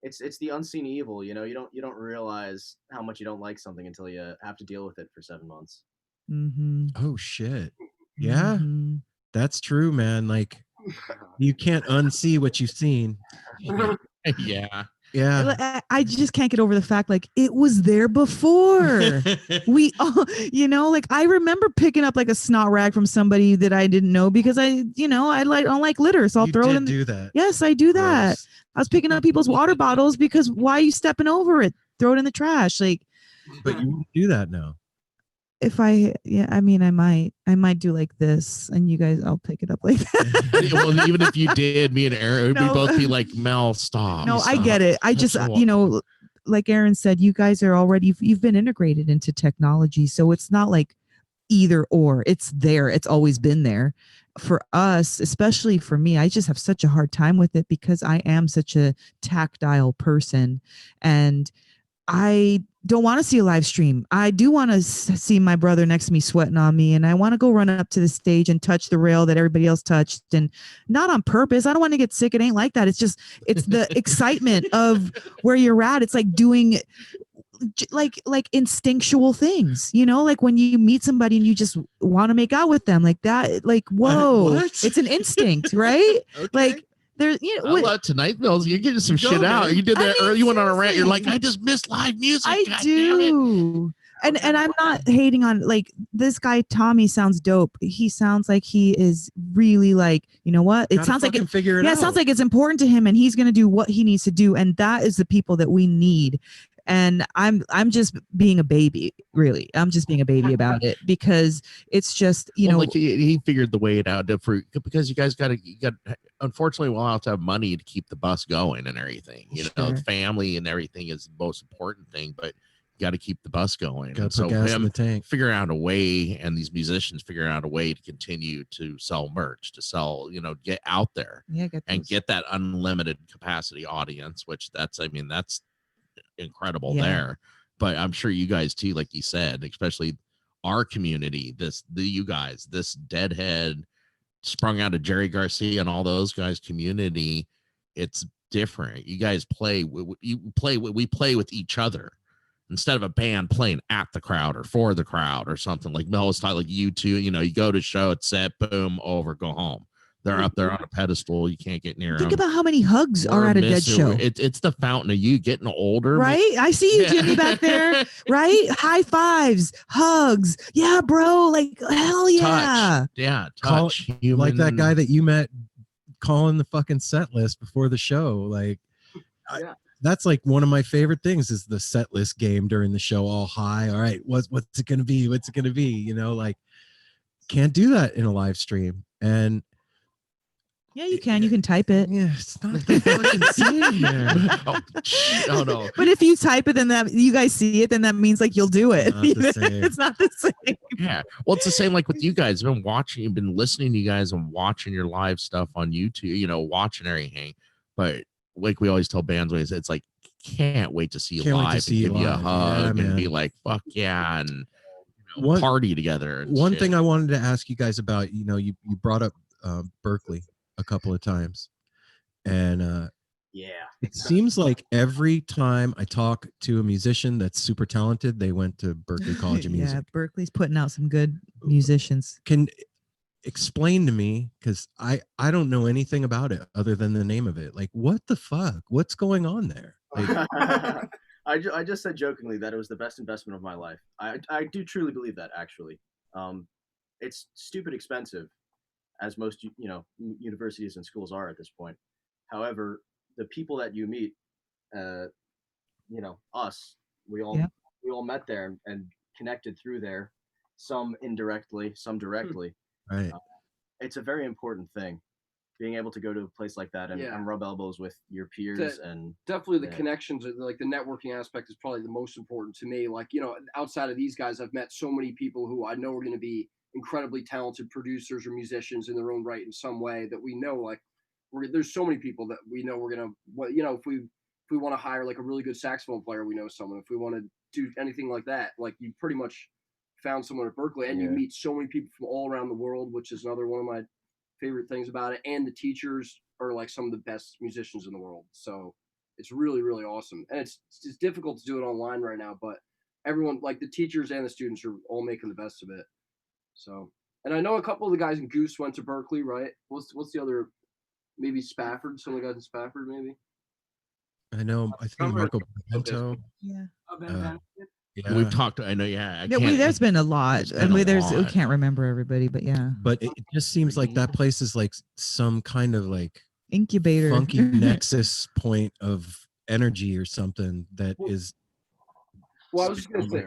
S5: It's the unseen evil, you don't realize how much you don't like something until you have to deal with it for 7 months.
S3: Mm-hmm.
S4: Oh shit. Yeah, that's true, man. Like you can't unsee what you've seen.
S2: Yeah.
S3: I just can't get over the fact like it was there before. We all, like I remember picking up like a snot rag from somebody that I didn't know because I don't like litter, so I'll throw it in.
S4: Do that?
S3: Yes, I do that.
S4: Gross.
S3: I was picking up people's water bottles because why are you stepping over it? Throw it in the trash. Like
S4: But you wouldn't do that now.
S3: If I, yeah, I mean, I might do like this, and you guys, I'll pick it up like that.
S2: Well, even if you did, me and Aaron would
S3: No.
S2: both be like, Mel, stop.
S3: No, I
S2: stop.
S3: get it. I just, you know, like Aaron said, you guys are already, you've been integrated into technology. So it's not like either or, it's there. It's always been there. For us, especially for me, I just have such a hard time with it because I am such a tactile person, and I don't want to see a live stream. I do want to see my brother next to me sweating on me, and I want to go run up to the stage and touch the rail that everybody else touched, and not on purpose. I don't want to get sick. It ain't like that. It's just, it's the excitement of where you're at. It's like doing like instinctual things, you know, like when you meet somebody and you just want to make out with them like that, like, whoa, it's an instinct, right?
S2: Okay.
S3: Like, there, you know,
S2: I love tonight, Mills. You're getting some shit out. You did that early. You went on a rant. You're like, I just missed live music.
S3: I
S2: God
S3: do. And I'm not hating on, like, this guy Tommy sounds dope. He sounds like he is really, like, you know what? It sounds like it,
S4: figure it out.
S3: it sounds like it's important to him, and he's going to do what he needs to do, and that is the people that we need. And I'm just being a baby, really. I'm just being a baby about it because it's just, you know,
S2: like he figured the way it out because you guys got unfortunately we'll have to have money to keep the bus going and everything. You know, family and everything is the most important thing, but you got to keep the bus going.
S4: Got to put gas in the tank.
S2: Figure out a way, and these musicians figure out a way to continue to sell merch, to sell, you know, get out there and get that unlimited capacity audience, which that's incredible there. But I'm sure you guys too, like you said, especially our community, this Deadhead, sprung out of Jerry Garcia and all those guys community, it's different. You guys play we play with each other instead of a band playing at the crowd or for the crowd or something. Like Mel was talking, like you two, you know, you go to show, it's set, boom, over, go home. They're up there on a pedestal. You can't get near them.
S3: Think about how many hugs are at a Dead show.
S2: It's the fountain of you getting older.
S3: Right? I see you, Jimmy, back there. Right? High fives, hugs. Yeah, bro. Like, hell yeah.
S2: Touch. Human.
S4: Like that guy that you met calling the fucking set list before the show. Like, that's like one of my favorite things is the set list game during the show, all high. All right, what's it going to be? What's it going to be? You know, like, can't do that in a live stream. And
S3: yeah, you can. You can type it.
S4: Yeah, it's not the fucking same, man.
S2: Oh no!
S3: But if you type it, then that you guys see it, then that means like you'll do it. It's not the same.
S2: Yeah, well, it's the same like with you guys. I've been watching, you've been listening to you guys and watching your live stuff on YouTube. You know, watching everything. But like we always tell bands, it's like can't wait to see you live and give you a hug and be like, fuck yeah, and party together.
S4: One thing I wanted to ask you guys about, you know, you brought up Berkeley a couple of times, and it seems like every time I talk to a musician that's super talented, they went to Berkeley College of Music.
S3: Yeah, Berkeley's putting out some good musicians.
S4: Can explain to me, because I don't know anything about it other than the name of it. Like, what the fuck? What's going on there? Like,
S5: I just said jokingly that it was the best investment of my life. I do truly believe that, actually. It's stupid expensive, as most, you know, universities and schools are at this point. However, the people that you meet, you know, we all met there and connected through there, some indirectly, some directly.
S4: Right.
S5: It's a very important thing, being able to go to a place like that and rub elbows with your peers. And
S6: definitely the connections, like the networking aspect is probably the most important to me. Like, you know, outside of these guys, I've met so many people who I know are going to be incredibly talented producers or musicians in their own right in some way, that we know, like, there's so many people that we know we're gonna, you know, if we want to hire like a really good saxophone player, we know someone. If we want to do anything like that, like, you pretty much found someone at Berkeley, and you meet so many people from all around the world, which is another one of my favorite things about it. And the teachers are like some of the best musicians in the world, so it's really, really awesome. And it's difficult to do it online right now, but everyone, like the teachers and the students, are all making the best of it. So, and I know a couple of the guys in Goose went to Berkeley, right? What's the other? Maybe Spafford. Some of the guys in Spafford, maybe.
S4: I know. I think Marco Bento.
S3: Yeah.
S4: Yeah.
S2: We've talked. I know. Yeah.
S3: There's been a lot. We can't remember everybody, but yeah.
S4: But it just seems like that place is like some kind of like
S3: incubator,
S4: funky nexus point of energy or something that is
S6: Well, I was just gonna say,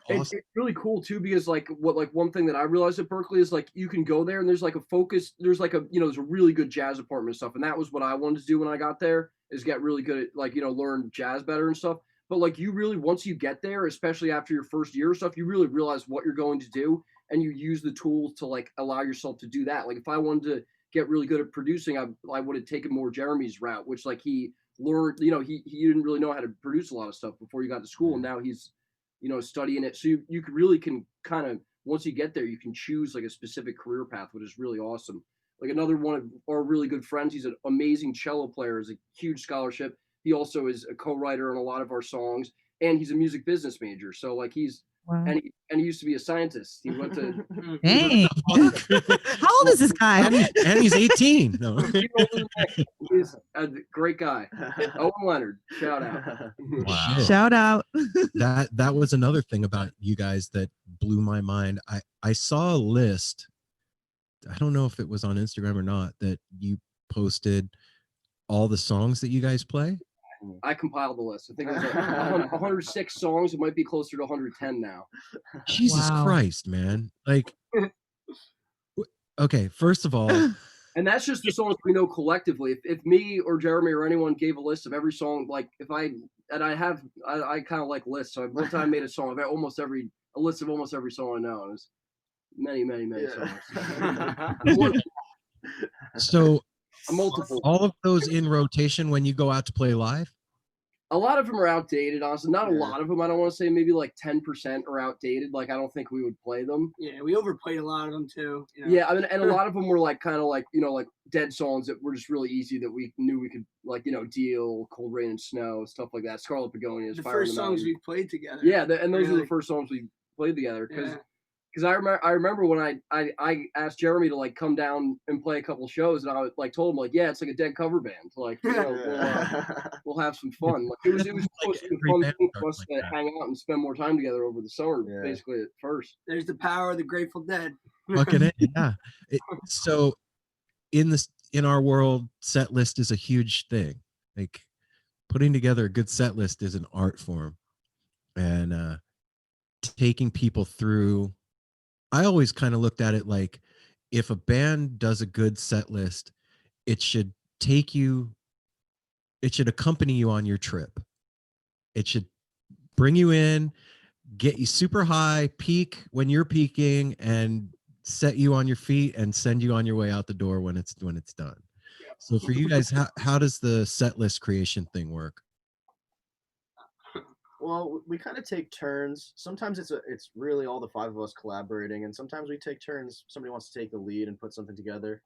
S6: it's really cool too because like one thing that I realized at Berkeley is like you can go there and there's like a focus, there's like a there's a really good jazz department and stuff, and that was what I wanted to do when I got there is get really good at like learn jazz better and stuff. But like you really once you get there, especially after your first year or stuff, you really realize what you're going to do and you use the tools to like allow yourself to do that. Like if I wanted to get really good at producing, I would have taken more Jeremy's route, which like he learned, he didn't really know how to produce a lot of stuff before you got to school, and now he's studying it. So you really can kind of once you get there, you can choose like a specific career path, which is really awesome. Like another one of our really good friends, he's an amazing cello player, is a huge scholarship. He also is a co-writer on a lot of our songs, and he's a music business major. So like he's
S3: Wow.
S6: and he used to be a scientist. He went to
S3: Dang. How old is this guy?
S4: And he's 18. No.
S6: He's a great guy. Owen Leonard, shout out.
S2: Wow.
S3: Shout out.
S4: That was another thing about you guys that blew my mind. I saw a list. I don't know if it was on Instagram or not, that you posted all the songs that you guys play.
S6: I compiled the list. I think it was 106 songs. It might be closer to 110 now.
S4: Jesus
S3: Wow.
S4: Christ, man. Like, okay, first of all,
S6: and that's just the songs we know collectively. If me or Jeremy or anyone gave a list of every song, like if I kind of like lists. So one time I made a song of a list of almost every song I know. And it was many songs.
S4: so
S6: Multiple.
S4: all of those in rotation when you go out to play live?
S6: A lot of them are outdated, honestly. Not a lot of them. I don't want to say maybe like 10% are outdated. Like I don't think we would play them.
S1: Yeah, we overplayed a lot of them too.
S6: Yeah, I mean, and a lot of them were like kind of like like dead songs that were just really easy that we knew we could like Deal, Cold Rain and Snow, stuff like that. Scarlet Begonias,
S1: the
S6: Fire
S1: first
S6: in the
S1: songs
S6: Mountain.
S1: we played together.
S6: Yeah, and those are
S1: Really?
S6: the first songs we played together because.
S1: Yeah.
S6: Because I remember when I asked Jeremy to like come down and play a couple shows, and I like told him like, yeah, it's like a dead cover band. Like we'll have some fun. Like it was supposed to be fun thing for us to hang out and spend more time together over the summer.
S5: Yeah.
S6: Basically at first.
S1: There's the power of the Grateful Dead.
S4: Fucking it, yeah. So in our world, set list is a huge thing. Like putting together a good set list is an art form, and taking people through. I always kind of looked at it like if a band does a good set list, it should accompany you on your trip. It should bring you in, get you super high, peak when you're peaking, and set you on your feet and send you on your way out the door when it's done. So for you guys, how does the set list creation thing work?
S5: Well, we kind of take turns. Sometimes it's really all the five of us collaborating, and sometimes we take turns. Somebody wants to take the lead and put something together.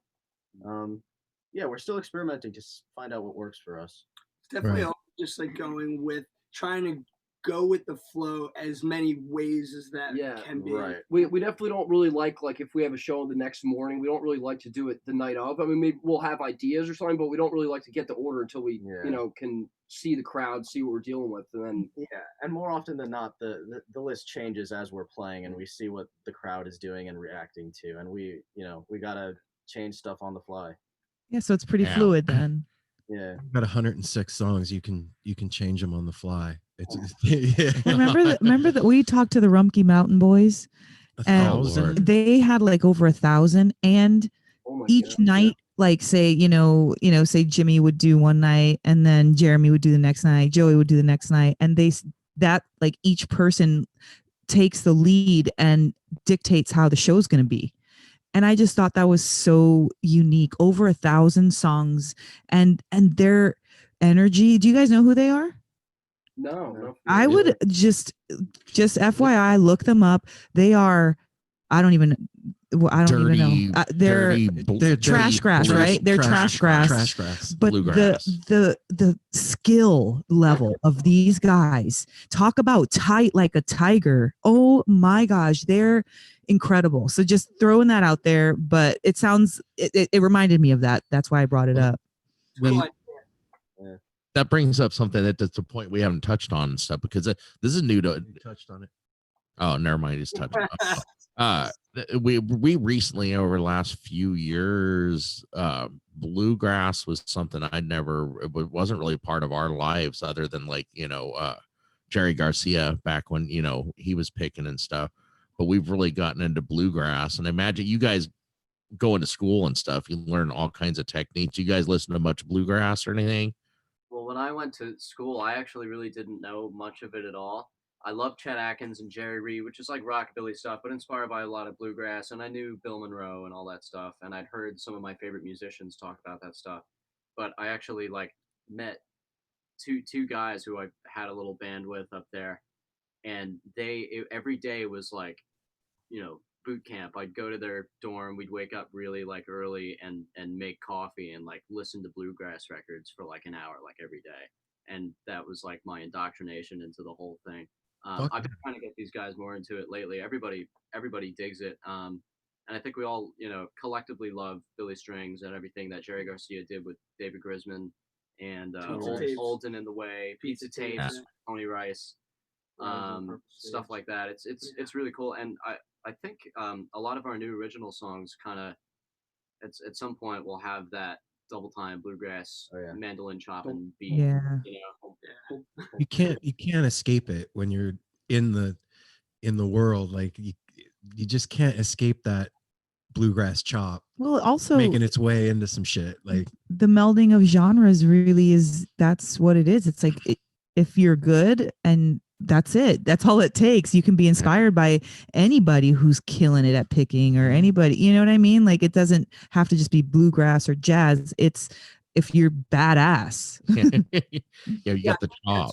S5: Yeah, we're still experimenting to find out what works for us.
S1: It's definitely all just like trying to go with the flow as many ways as that can be.
S5: Right.
S6: We definitely don't really like if we have a show the next morning, we don't really like to do it the night of. I mean, maybe we'll have ideas or something, but we don't really like to get the order until we can see the crowd, see what we're dealing with, and then
S5: and more often than not, the list changes as we're playing, and we see what the crowd is doing and reacting to, and we gotta change stuff on the fly.
S3: Yeah, so it's pretty fluid then.
S5: Yeah,
S4: You've got 106 songs. You can change them on the fly. Yeah.
S3: Remember that we talked to the Rumpke Mountain Boys, and
S4: 1,000.
S3: they had like over 1,000, and each night, like say Jimmy would do one night, and then Jeremy would do the next night, Joey would do the next night, and like each person takes the lead and dictates how the show's going to be. And I just thought that was so unique. Over 1,000 songs, and their energy. Do you guys know who they are?
S6: No.
S3: I would just FYI, look them up. They are, I don't even know. They're trash grass, right? They're trash grass. But
S2: Bluegrass.
S3: the skill level of these guys, talk about tight like a tiger. Oh my gosh, they're incredible. So just throwing that out there, but it reminded me of that. That's why I brought it up.
S2: That brings up something that's a point we haven't touched on and stuff, because this is new to.
S4: You touched on it.
S2: Oh, never mind. Just touched on it. We recently, over the last few years, bluegrass was something it wasn't really part of our lives, other than Jerry Garcia back when, you know, he was picking and stuff. But we've really gotten into bluegrass, and I imagine you guys going to school and stuff, you learn all kinds of techniques. You guys listen to much bluegrass or anything?
S7: Well, when I went to school, I actually really didn't know much of it at all. I love Chet Atkins and Jerry Reed, which is like rockabilly stuff, but inspired by a lot of bluegrass. And I knew Bill Monroe and all that stuff, and I'd heard some of my favorite musicians talk about that stuff. But I actually like met two guys who I had a little band with up there, and every day was like, you know, boot camp. I'd go to their dorm, we'd wake up really like early and make coffee and like listen to bluegrass records for like an hour like every day. And that was like my indoctrination into the whole thing. I've been trying to get these guys more into it lately. Everybody digs it. And I think we all, you know, collectively love Billy Strings and everything that Jerry Garcia did with David Grisman and Olden in the Way, Pizza Tapes, Tony Rice, stuff like that. It's really cool. And I think a lot of our new original songs kind of at some point will have that double time bluegrass mandolin chopping beat.
S3: Yeah.
S7: You know?
S4: You can't escape it when you're in the world. Like you just can't escape that bluegrass chop.
S3: Well, also
S4: making its way into some shit. Like
S3: the melding of genres really is, that's what it is. It's like if you're good and that's it. That's all it takes. You can be inspired by anybody who's killing it at picking or anybody, you know what I mean? Like it doesn't have to just be bluegrass or jazz. It's if you're badass.
S2: Yeah, you got the chop.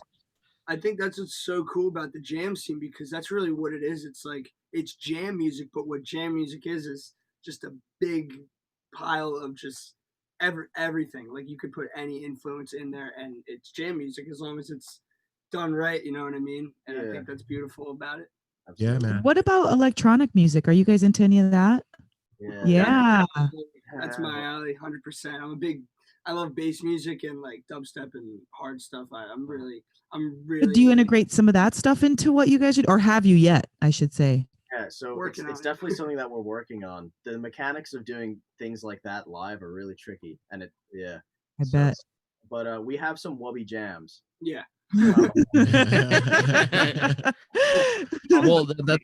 S1: I think that's what's so cool about the jam scene, because that's really what it is. It's like it's jam music, but what jam music is just a big pile of just everything. Like you could put any influence in there and it's jam music as long as it's done right, you know what I mean? And I think that's beautiful about it.
S4: Yeah, man.
S3: What about electronic music? Are you guys into any of that? Yeah.
S1: That's my alley, 100%. I love bass music and like dubstep and hard stuff. I'm really.
S3: Do you integrate some of that stuff into what you guys do, or have you yet? I should say.
S5: Yeah, so it's definitely something that we're working on. The mechanics of doing things like that live are really tricky, and
S3: I bet.
S5: But we have some wubby jams.
S1: Yeah.
S2: Well, that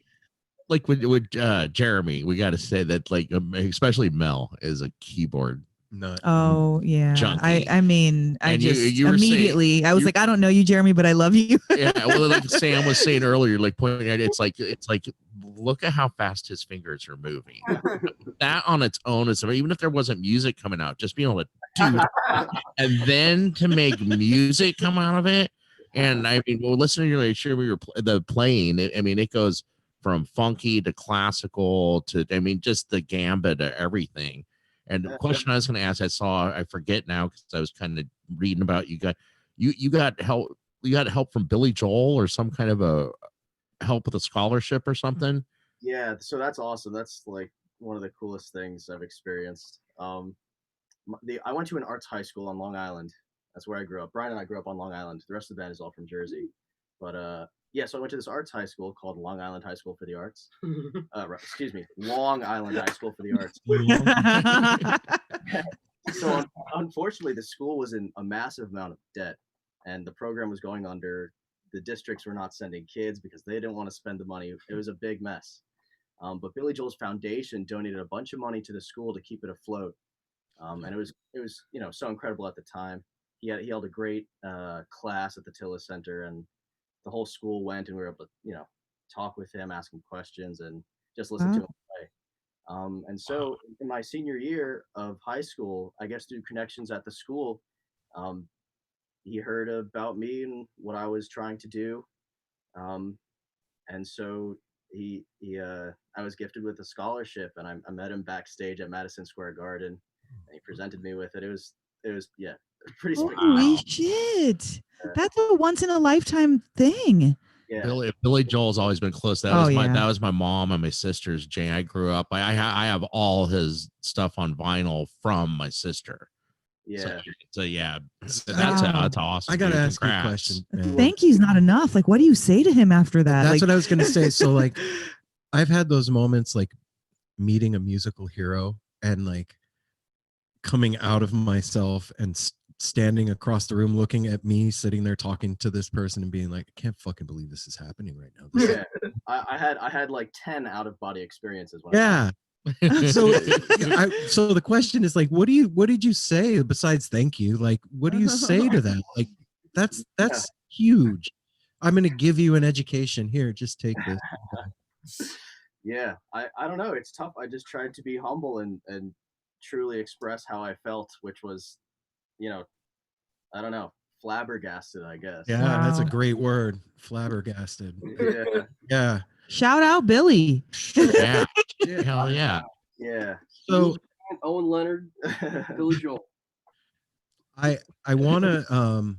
S2: like with Jeremy, we got to say that like especially Mel is a keyboard
S4: nut.
S3: Oh yeah,
S2: junkie.
S3: I mean, I
S2: And
S3: just
S2: you were
S3: immediately
S2: saying,
S3: I was like, I don't know you, Jeremy, but I love you.
S2: Yeah, well, like Sam was saying earlier, like pointing at it's like look at how fast his fingers are moving. That on its own is, even if there wasn't music coming out, just being able to do that, and then to make music come out of it. And I mean, well, listening to the playing, I mean, it goes from funky to classical to, I mean, just the gambit of everything. And the question I was going to ask, I forget now because I was kind of reading about you got help. You got help from Billy Joel or some kind of a help with a scholarship or something.
S5: Yeah, so that's awesome. That's like one of the coolest things I've experienced. I went to an arts high school on Long Island. That's where I grew up. Brian and I grew up on Long Island. The rest of the band is all from Jersey. But so I went to this arts high school called Long Island High School for the Arts. Excuse me, Long Island High School for the Arts. So unfortunately, the school was in a massive amount of debt, and the program was going under. The districts were not sending kids because they didn't want to spend the money. It was a big mess. But Billy Joel's foundation donated a bunch of money to the school to keep it afloat. And it was so incredible at the time. He held a great class at the Tillis Center, and the whole school went, and we were able to talk with him, ask him questions, and just listen to him play. And so in my senior year of high school, I guess through connections at the school, he heard about me and what I was trying to do, and so I was gifted with a scholarship, and I met him backstage at Madison Square Garden, and he presented me with it. It was pretty spectacular.
S3: Holy shit! That's a once in a lifetime thing.
S5: Yeah.
S2: Billy Joel's always been close. That was my mom and my sister's jam. I grew up. I have all his stuff on vinyl from my sister.
S5: Yeah.
S2: So that's awesome.
S4: I gotta
S2: dude.
S4: ask you a
S2: Congrats.
S4: question. Man.
S3: Thank you's not enough. Like, what do you say to him after that?
S4: That's
S3: like,
S4: what I was gonna say. So like, I've had those moments like meeting a musical hero and like coming out of myself and standing across the room looking at me sitting there talking to this person and being like, I can't fucking believe this is happening right now.
S5: Yeah, I had like 10 out of body experiences. When
S4: yeah. So so the question is like, what did you say besides thank you? Like, what do you say to that? Like, that's huge. I'm going to give you an education here. Just take this.
S5: Yeah, I don't know. It's tough. I just tried to be humble and truly express how I felt, which was, you know, I don't know, flabbergasted, I guess.
S4: Yeah,
S3: Wow.
S4: that's a great word. Flabbergasted.
S5: Yeah.
S4: Yeah.
S3: Shout out Billy.
S2: Yeah. Hell yeah.
S5: Yeah.
S4: So
S6: Owen Leonard, Billy Joel.
S4: I want to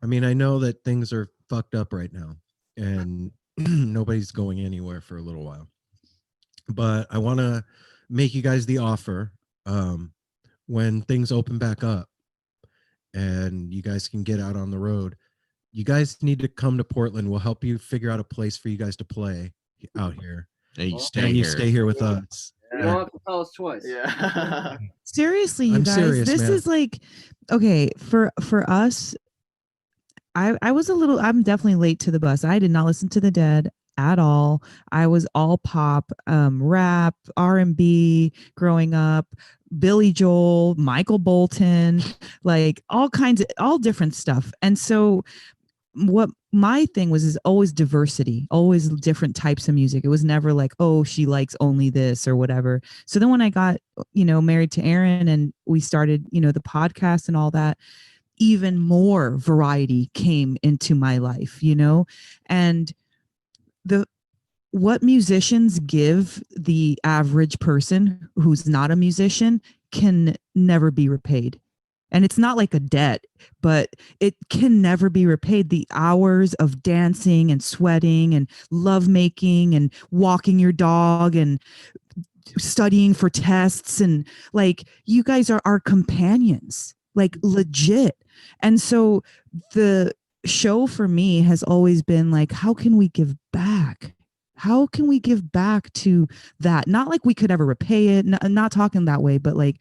S4: I mean, I know that things are fucked up right now and nobody's going anywhere for a little while. But I want to make you guys the offer when things open back up and you guys can get out on the road. You guys need to come to Portland. We'll help you figure out a place for you guys to play out here.
S2: And you stay
S4: And
S2: here.
S4: you stay here with us.
S6: You don't have to tell us twice.
S5: Yeah.
S3: Seriously, you
S4: I'm
S3: guys,
S4: serious,
S3: this
S4: man.
S3: is like, okay, for us, I was I'm definitely late to the bus. I did not listen to the Dead at all. I was all pop, rap, R&B growing up, Billy Joel, Michael Bolton, like all different stuff. And so what my thing was is always diversity, always different types of music. It was never like, oh, she likes only this or whatever. So then when I got, married to Aaron and we started, the podcast and all that, even more variety came into my life, and what musicians give the average person who's not a musician can never be repaid. And it's not like a debt, but it can never be repaid. The hours of dancing and sweating and lovemaking and walking your dog and studying for tests, and like, you guys are our companions, like legit. And so the show for me has always been like, how can we give back? How can we give back to that? Not like we could ever repay it, not talking that way, but like,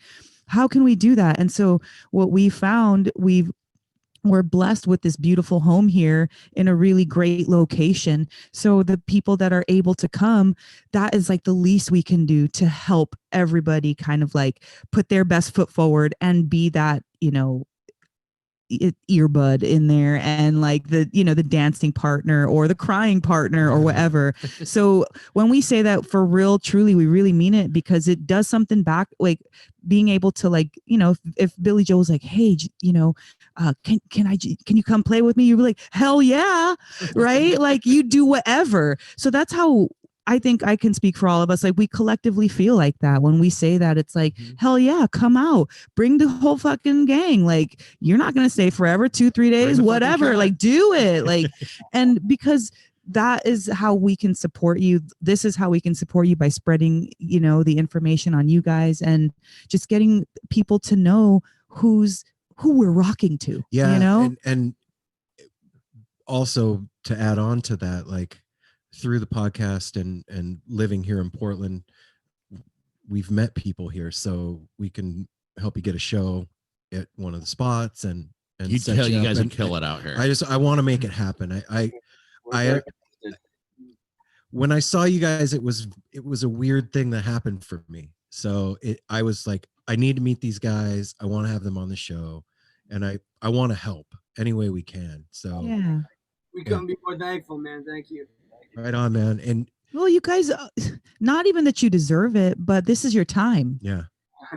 S3: how can we do that? And so what we found, we're blessed with this beautiful home here in a really great location. So the people that are able to come, that is like the least we can do to help everybody kind of like put their best foot forward and be that, earbud in there and like the the dancing partner or the crying partner or whatever. So when we say that for real, truly, we really mean it, because it does something back, like being able to like, if Billy Joel's like, hey, can you come play with me? You'd be like, hell yeah. Right. Like you do whatever. So that's how I think I can speak for all of us. Like we collectively feel like that when we say that. It's like, hell yeah, come out, bring the whole fucking gang. Like you're not going to stay forever, 2-3 days, whatever, like do it. Like, and because that is how we can support you. This is how we can support you, by spreading, the information on you guys and just getting people to know who we're rocking to.
S4: Yeah. And also to add on to that, like, through the podcast and living here in Portland, we've met people here, so we can help you get a show at one of the spots and
S2: you guys would kill it out here.
S4: I want to make it happen. I when I saw you guys, it was a weird thing that happened for me. So I was like, I need to meet these guys. I want to have them on the show, and I want to help any way we can. So
S3: yeah,
S1: we couldn't be more thankful, man. Thank you.
S4: Right on, man. And
S3: well, you guys, not even that you deserve it, but this is your time.
S4: Yeah.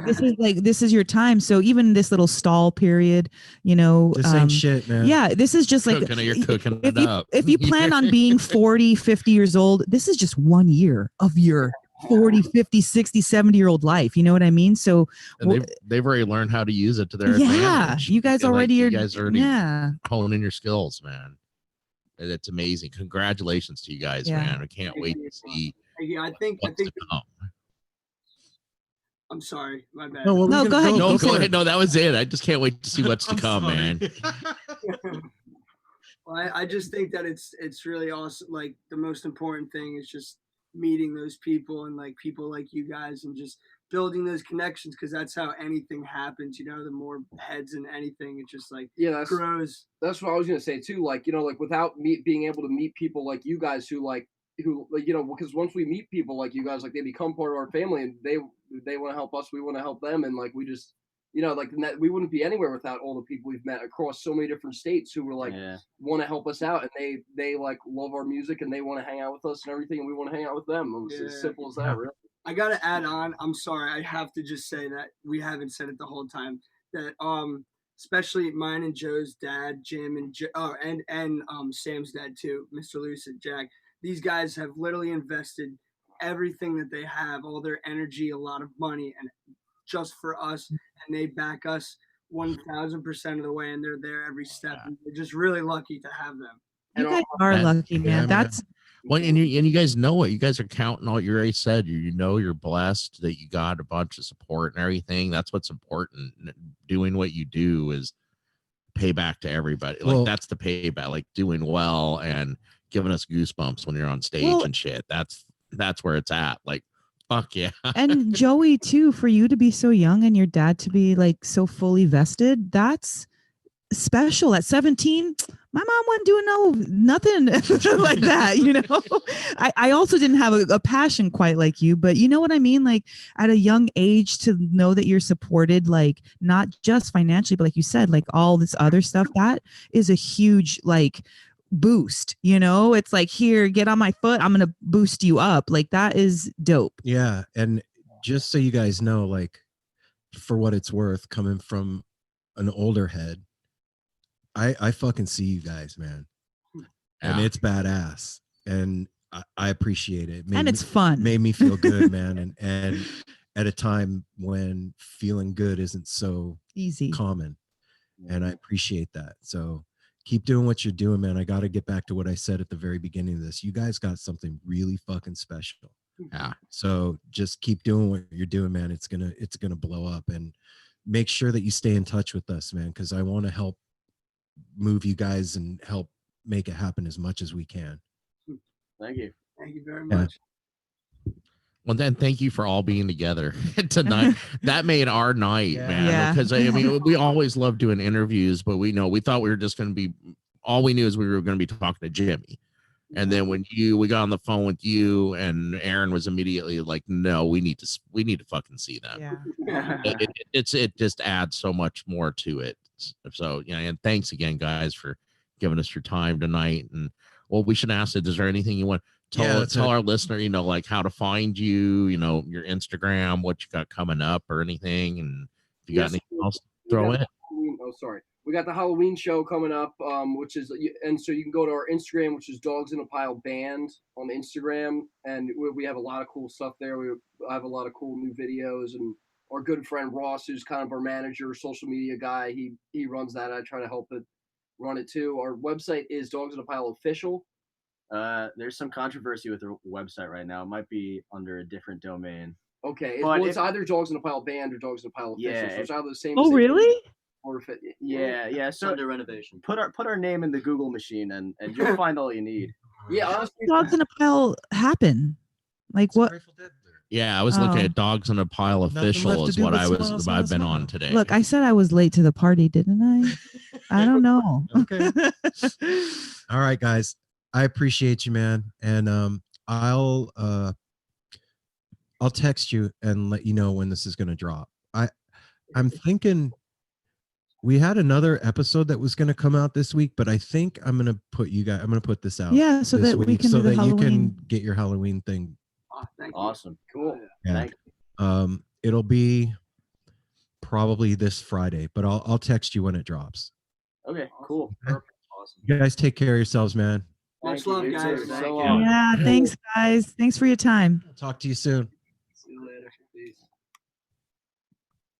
S3: This is your time. So even this little stall period,
S4: this ain't shit, man.
S3: Yeah, this is just like
S2: you're cooking it up.
S3: If you plan on being 40, 50 years old, this is just 1 year of your 40, 50, 60, 70-year-old life. You know what I mean? So
S2: and they've already learned how to use it to their
S3: Yeah,
S2: advantage.
S3: you guys already
S2: you guys already
S3: yeah.
S2: honing your skills, man. It's amazing. Congratulations to you guys, man. I can't wait to see.
S1: I think I'm sorry, my bad.
S3: No, go ahead.
S2: No, go ahead. No, that was it. I just can't wait to see what's to come, man.
S1: Well, I just think that it's really awesome. Like the most important thing is just meeting those people and like people like you guys and just building those connections, because that's how anything happens. You know, the more heads in anything, it just like grows.
S6: That's what I was gonna say too. Like, you know, like without me being able to meet people like you guys who you know, because once we meet people like you guys, like they become part of our family and they want to help us, we want to help them, and like we just, you know, like we wouldn't be anywhere without all the people we've met across so many different states who were like want to help us out, and they like love our music and they want to hang out with us and everything, and we want to hang out with them. It's as simple as that, really.
S1: I gotta add on. I'm sorry, I have to just say that we haven't said it the whole time. That especially mine and Joe's dad, Jim, and Sam's dad too, Mr. Lucid, Jack. These guys have literally invested everything that they have, all their energy, a lot of money, and just for us, and they back us 1,000% of the way, and they're there every step. And we're just really lucky to have them.
S3: You guys are lucky, man. That's
S2: well, and you guys know it. You guys are counting all you already said. You know you're blessed that you got a bunch of support and everything. That's what's important. Doing what you do is pay back to everybody. Like that's the payback. Like doing well and giving us goosebumps when you're on stage and shit. That's where it's at. Like fuck yeah.
S3: And Joey too, for you to be so young and your dad to be like so fully vested, that's special. At 17, my mom wasn't doing nothing like that, you know. I also didn't have a passion quite like you, but you know what I mean, like at a young age to know that you're supported, like not just financially, but like you said, like all this other stuff, that is a huge like boost, you know. It's like, here, get on my foot, I'm gonna boost you up. Like that is dope.
S4: Yeah. And just so you guys know, like for what it's worth, coming from an older head, I fucking see you guys, man. And it's badass. And I appreciate it.
S3: And it's fun.
S4: Made me feel good, man. And at a time when feeling good isn't so
S3: easy,
S4: common. And I appreciate that. So keep doing what you're doing, man. I got to get back to what I said at the very beginning of this. You guys got something really fucking special.
S2: Yeah.
S4: So just keep doing what you're doing, man. It's gonna blow up. And make sure that you stay in touch with us, man, because I want to help move you guys and help make it happen as much as we can.
S5: Thank you
S1: very much.
S2: Well, then thank you for all being together tonight. That made our night, man. Because I mean, we always love doing interviews, but we thought we were just going to be, all we knew is we were going to be talking to Jimmy. And then when we got on the phone with you, and Aaron was immediately like, no, we need to fucking see them. It just adds so much more to it. So, yeah. And thanks again, guys, for giving us your time tonight. And well, we should ask it, is there anything you want to tell our listener, you know, like how to find you, you know, your Instagram, what you got coming up or anything? And if you got anything else, throw it.
S6: Oh, sorry. We got the Halloween show coming up, which is, and so you can go to our Instagram, which is Dogs in a Pile Band on Instagram, and we have a lot of cool stuff there. We have a lot of cool new videos, and our good friend Ross, who's kind of our manager, social media guy, he runs that. I try to help run it too. Our website is Dogs in a Pile Official.
S5: There's some controversy with the website right now. It might be under a different domain.
S6: Okay, it's either Dogs in a Pile Band or Dogs in a Pile Official. So it's either the same.
S3: Oh, really?
S6: Or if
S5: so
S7: under renovation.
S5: Put our name in the Google machine and you'll find all you need.
S6: Yeah, honestly,
S3: Dogs in a Pile happen. Like what?
S2: Yeah, I was looking at Dogs in a Pile Official is what I've been on today.
S3: Look, I said I was late to the party, didn't I? I don't know.
S4: Okay. All right, guys. I appreciate you, man. And I'll text you and let you know when this is going to drop. I'm thinking we had another episode that was going to come out this week, but I think I'm going to put this out.
S3: Yeah, so that we can do the Halloween.
S4: You can get your Halloween thing.
S5: Awesome. Cool.
S4: Yeah. It'll be probably this Friday, but I'll text you when it drops.
S5: Okay, cool. Perfect. Awesome.
S4: You guys take care of yourselves, man.
S1: Much love, guys.
S6: Thank you.
S3: Yeah, thanks, guys. Thanks for your time.
S4: Talk to you soon.